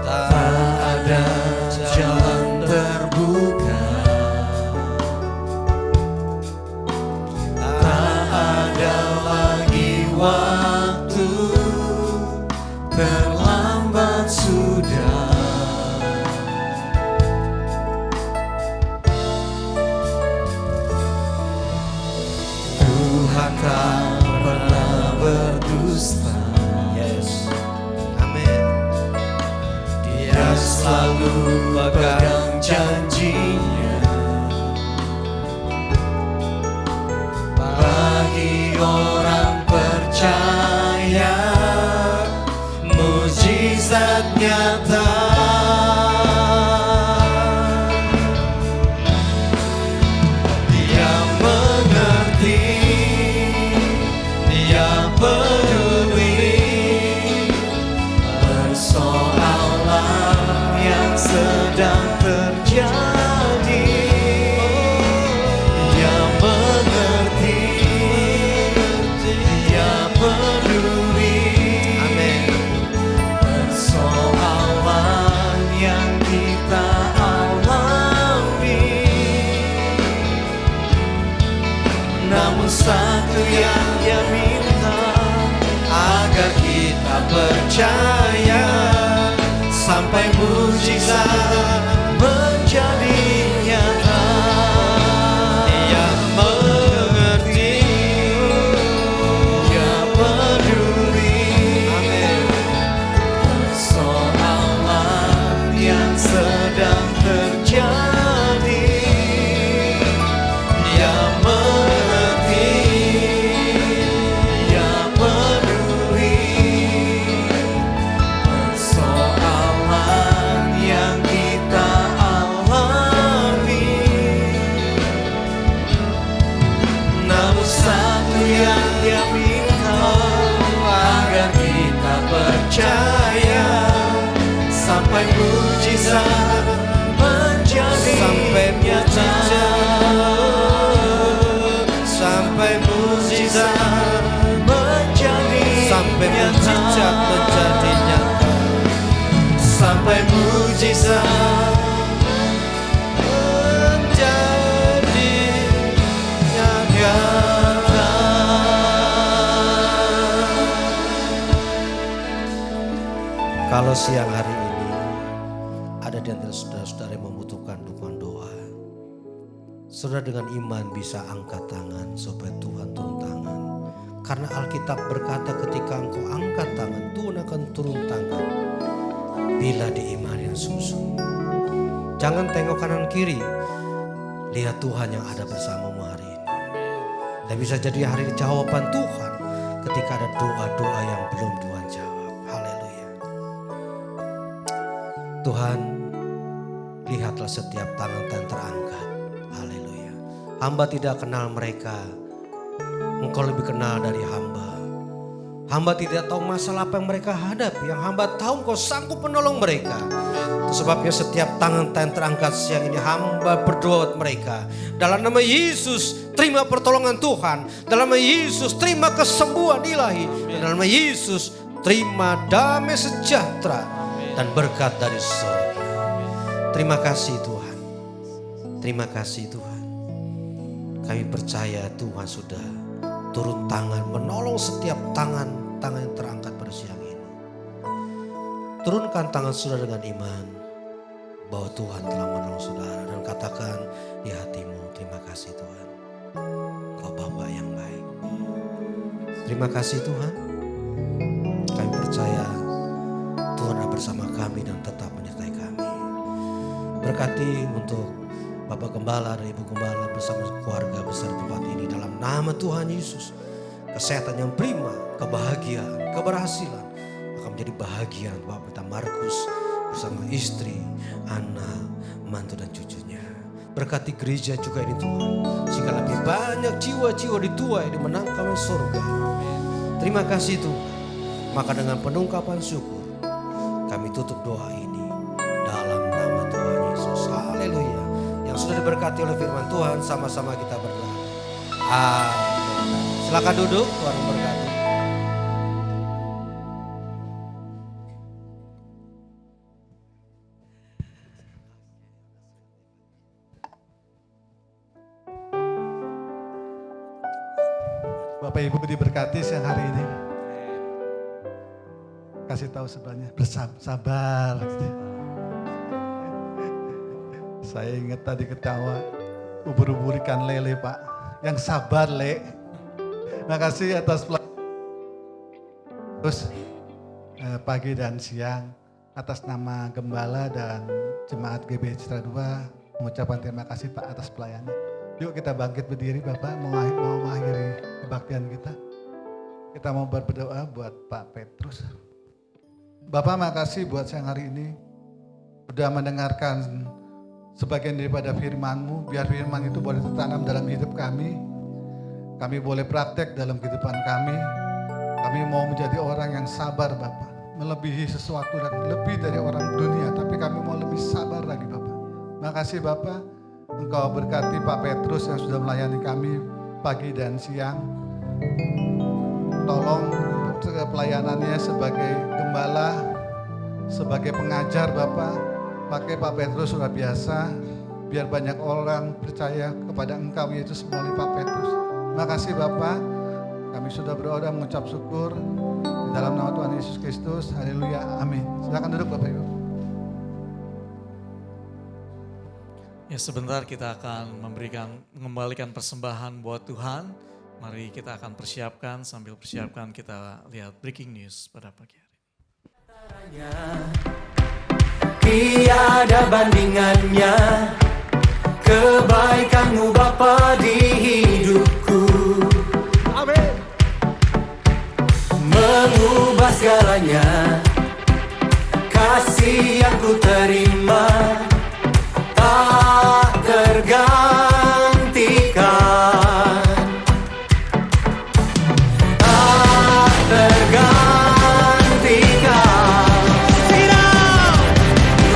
tak ada jalan terbuka, tak ada lagi waktu, terlambat sudah. Tuhan tak pernah berdusta. Yes. Amin. Dia selalu pegang janjinya. Bagi orang percaya, mujizat nyata. Dia mengerti, dia peduli persoalan yang sedang terjadi. Dia mengerti, dia peduli. Amin. Persoalan yang kita alami. Namun satu yang dia minta, agar kita percaya sampai mujizat menjadi nyata. Dia mengerti, dia peduli. Amin. Persoalan yang sedang terjadi. Dia mengerti, dia peduli. Persoalan yang kita alami. Namun satu yang dia minta, agar kita percaya sampai mujizat menjadi Sampai nyata. Sampai mujizat, Menjadi sampai nyata. mujizat menjadi nyata. Sampai mujizat menjadi nyata. Kalau siang hari ini ada di antara saudara-saudara yang membutuhkan dukungan doa, saudara dengan iman bisa angkat tangan supaya Tuhan turun tangan. Karena Alkitab berkata ketika engkau angkat tangan, Tuhan akan turun tangan bila diimani dan sungguh-sungguh. Jangan tengok kanan kiri, lihat Tuhan yang ada bersamamu hari ini. Dan bisa jadi hari ini jawaban Tuhan ketika ada doa-doa yang belum Tuhan jawab. Haleluya. Tuhan, lihatlah setiap tangan-tangan terangkat. Haleluya. Hamba tidak kenal mereka. Engkau lebih kenal dari hamba. Hamba tidak tahu masalah apa yang mereka hadapi. Yang hamba tahu Engkau sanggup menolong mereka. Itu sebabnya setiap tangan terangkat siang ini hamba berdoa buat mereka. Dalam nama Yesus terima pertolongan Tuhan. Dalam nama Yesus terima kesembuhan ilahi. Dan dalam nama Yesus terima damai sejahtera dan berkat dari surga. Terima kasih Tuhan. Terima kasih Tuhan. Kami percaya Tuhan sudah turun tangan menolong setiap tangan yang terangkat pada siang ini. Turunkan tangan saudara dengan iman bahwa Tuhan telah menolong saudara dan katakan di hatimu, terima kasih Tuhan. Kau Bapa yang baik. Terima kasih Tuhan. Kami percaya Tuhan ada bersama kami dan tetap menyertai kami. Berkati untuk Bapak Gembala dan Ibu Gembala bersama keluarga besar tempat ini dalam nama Tuhan Yesus. Kesehatan yang prima, kebahagiaan, keberhasilan akan menjadi bahagian Bapak kita Markus bersama istri, anak, mantu dan cucunya. Berkati gereja juga ini Tuhan, sehingga lebih banyak jiwa-jiwa dituai dimenangkan surga. Terima kasih Tuhan. Maka dengan penungkapan syukur kami tutup doa ini dalam nama Tuhan Yesus. Haleluya. Yang sudah diberkati oleh firman Tuhan sama-sama kita berdoa. Amin. Silakan duduk, Tuhan memberkati. Bapak Ibu diberkati siang hari ini. Kasih tahu sebenarnya bersabar. Saya ingat tadi ketawa ubur-ubur ikan lele Pak. Yang sabar Le. Makasih atas terus pagi dan siang atas nama Gembala dan Jemaat GB Citra 2 mengucapkan terima kasih Pak atas pelayanan. Yuk kita bangkit berdiri Bapak mau mengakhiri kebaktian kita. Kita mau berdoa buat Pak Petrus. Bapak makasih buat siang hari ini sudah mendengarkan sebagian daripada firman-Mu. Biar firman itu boleh tertanam dalam hidup kami. Kami boleh praktek dalam kehidupan kami. Kami mau menjadi orang yang sabar Bapak. Melebihi sesuatu dan lebih dari orang dunia. Tapi kami mau lebih sabar lagi Bapak. Makasih Bapak. Engkau berkati Pak Petrus yang sudah melayani kami pagi dan siang. Tolong pelayanannya sebagai gembala, sebagai pengajar Bapak. Pakai Pak Petrus sudah biasa. Biar banyak orang percaya kepada Engkau Yesus melalui Pak Petrus. Makasih Bapak, kami sudah berdoa dan mengucap syukur di dalam nama Tuhan Yesus Kristus. Haleluya, amin. Silakan duduk Bapak Ibu. Ya sebentar kita akan mengembalikan persembahan buat Tuhan. Mari kita akan persiapkan, sambil persiapkan kita lihat breaking news pada pagi hari. Tiada bandingannya kebaikan-Mu Bapa di hidupku. Amin. Mengubah segalanya, kasih yang ku terima tak tergantikan. Tak tergantikan.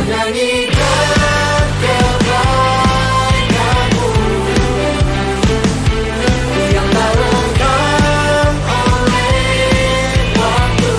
Nyanyikan kebaikan-Mu yang tak lekang oleh waktu.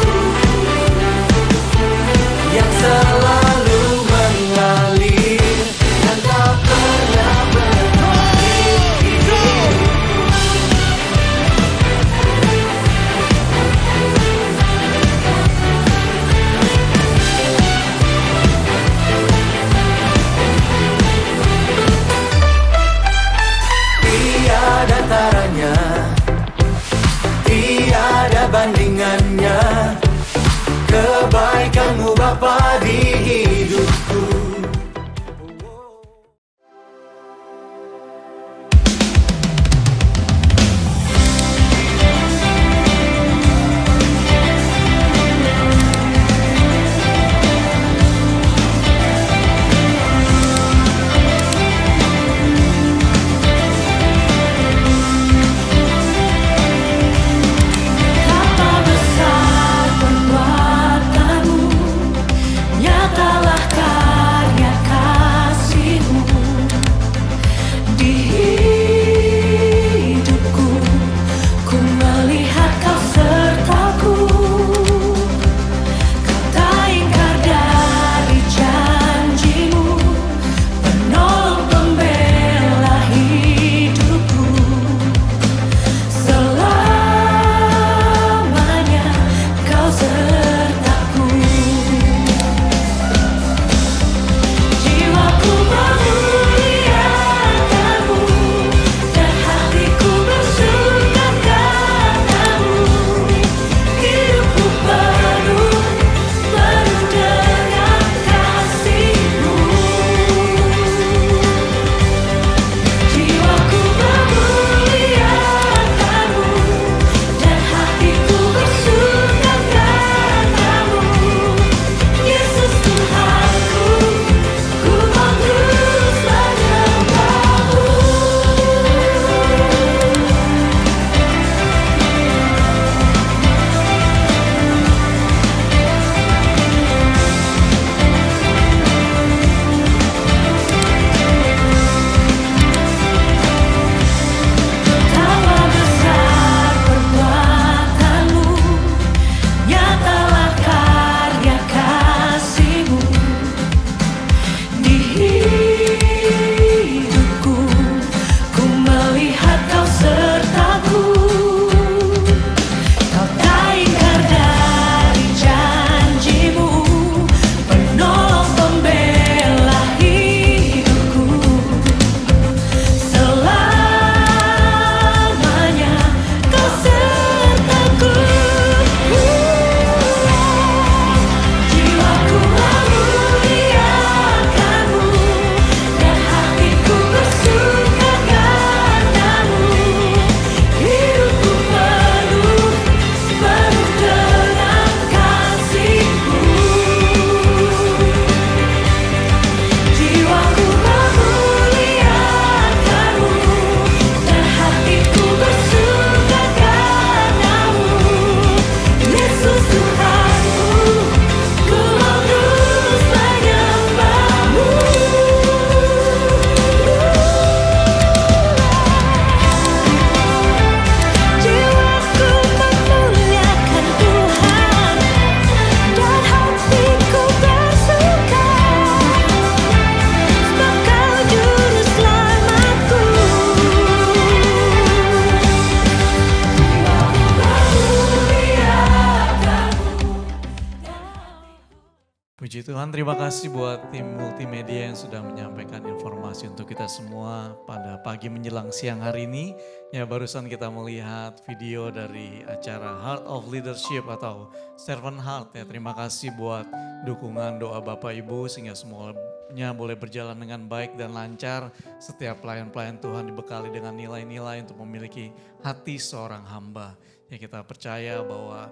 Tuhan, terima kasih buat tim multimedia yang sudah menyampaikan informasi untuk kita semua pada pagi menjelang siang hari ini. Ya, barusan kita melihat video dari acara Heart of Leadership atau Servant Heart. Ya, terima kasih buat dukungan doa Bapak Ibu sehingga semuanya boleh berjalan dengan baik dan lancar. Setiap pelayan-pelayan Tuhan dibekali dengan nilai-nilai untuk memiliki hati seorang hamba. Ya, kita percaya bahwa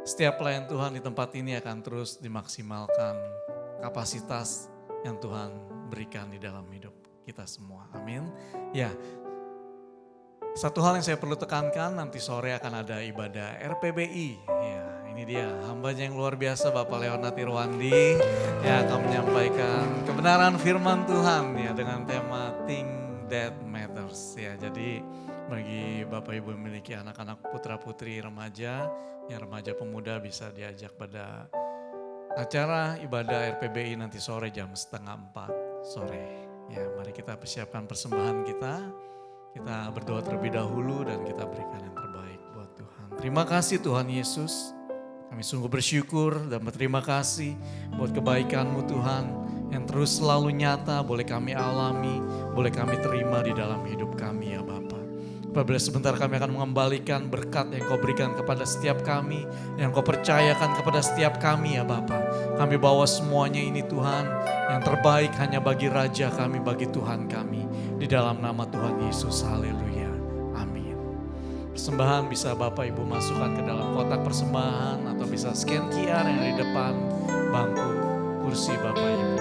setiap pelayan Tuhan di tempat ini akan terus dimaksimalkan kapasitas yang Tuhan berikan di dalam hidup kita semua. Amin. Ya, satu hal yang saya perlu tekankan, nanti sore akan ada ibadah RPBI. Ya, ini dia hambanya yang luar biasa Bapak Leonard Irwandi yang akan menyampaikan kebenaran firman Tuhan ya dengan tema Thing That Matters. Ya, jadi bagi Bapak Ibu yang memiliki anak-anak putra putri remaja, yang remaja pemuda bisa diajak pada acara ibadah RPBI nanti sore jam 3:30 sore. Ya, mari kita persiapkan persembahan kita. Kita berdoa terlebih dahulu dan kita berikan yang terbaik buat Tuhan. Terima kasih Tuhan Yesus. Kami sungguh bersyukur dan berterima kasih buat kebaikan-Mu Tuhan yang terus selalu nyata boleh kami alami, boleh kami terima di dalam hidup kami ya Bapa. Apabila sebentar kami akan mengembalikan berkat yang Kau berikan kepada setiap kami, yang Kau percayakan kepada setiap kami ya Bapa. Kami bawa semuanya ini Tuhan, yang terbaik hanya bagi Raja kami, bagi Tuhan kami. Di dalam nama Tuhan Yesus, haleluya, amin. Persembahan bisa Bapak Ibu masukkan ke dalam kotak persembahan atau bisa scan QR yang ada di depan bangku kursi Bapak Ibu.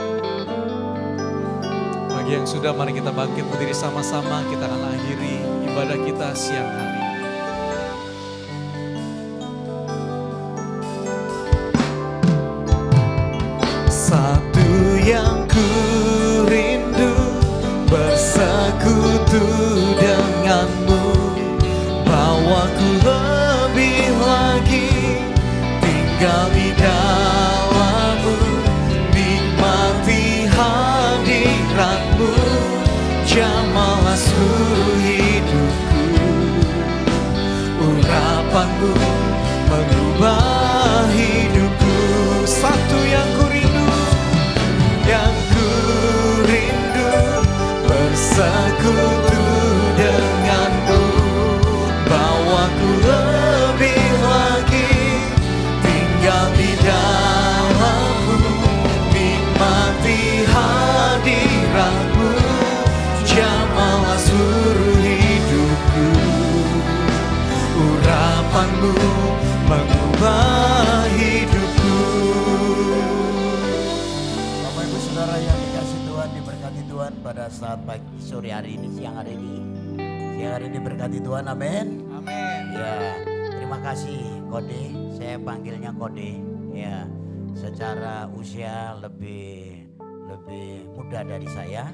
Bagi yang sudah, mari kita bangkit berdiri sama-sama, kita akan akhiri ibadah kita siang hari. Satu yang ku rindu bersekutu denganmu, bawaku lebih lagi tinggal di dalammu, nikmati hadiratmu, jamahlah seluruh hidupku. Urapanmu mengubah hidupku. Satu yang ku rindu, yang ku rindu bersekutu denganmu, bawaku lebih lagi tinggal di dalammu, nikmati hadiratmu, jamahlah seluruh hidupku. Urapanmu mengubah hidupku. Bapak Ibu Saudara yang dikasih Tuhan, diberkati Tuhan pada saat pagi sore hari ini, siang hari ini. Siang hari ini berkati Tuhan, amin. Amin. Ya, terima kasih Kode, saya panggilnya Kode. Ya, secara usia lebih muda dari saya.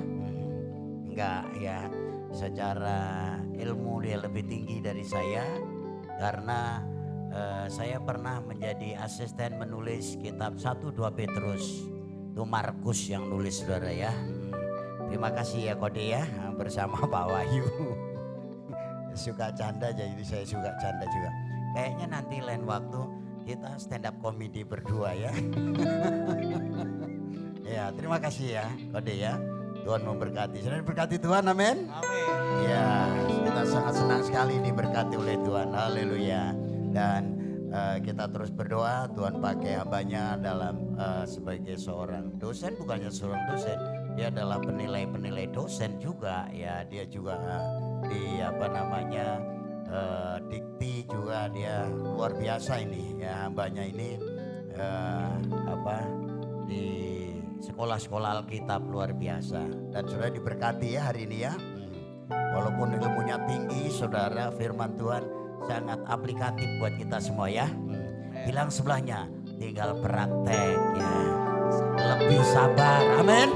Enggak ya, secara ilmu dia lebih tinggi dari saya. Karena saya pernah menjadi asisten menulis kitab 1-2 Petrus. Itu Markus yang nulis saudara ya. Terima kasih ya Kode ya, bersama Pak Wahyu. Suka canda, jadi saya suka canda juga. Kayaknya nanti lain waktu kita stand up comedy berdua ya. Ya, terima kasih ya Kode ya. Tuhan memberkati. Sudah diberkati Tuhan, amin. Amin. Ya, kita sangat senang sekali diberkati oleh Tuhan. Haleluya. Dan kita terus berdoa Tuhan pakai hambanya dalam sebagai seorang dosen, bukannya seorang dosen, dia adalah penilai dosen juga ya. Dia juga di dikti juga, dia luar biasa ini ya, hambanya ini di sekolah-sekolah Alkitab luar biasa. Dan sudah diberkati ya hari ini ya. Walaupun ilmunya tinggi saudara, firman Tuhan sangat aplikatif buat kita semua ya. Bilang sebelahnya, tinggal praktek ya. Lebih sabar, amin.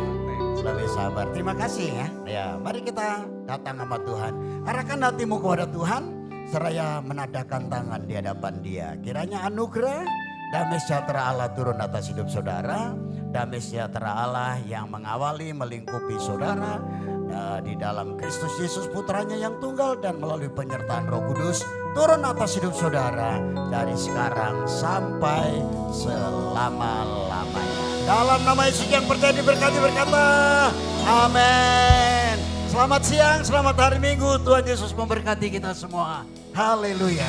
Lebih sabar, terima kasih ya. Ya, mari kita datang sama Tuhan. Arahkan hatimu kepada Tuhan, seraya menadakan tangan di hadapan Dia. Kiranya anugerah, damai sejahtera Allah turun atas hidup saudara. Damai sejahtera Allah yang mengawali, melingkupi saudara di dalam Kristus Yesus putranya yang tunggal, dan melalui penyertaan Roh Kudus turun atas hidup saudara dari sekarang sampai selama-lamanya. Dalam nama Yesus yang percaya diberkati berkata, amin. Selamat siang, selamat hari Minggu. Tuhan Yesus memberkati kita semua. Haleluya.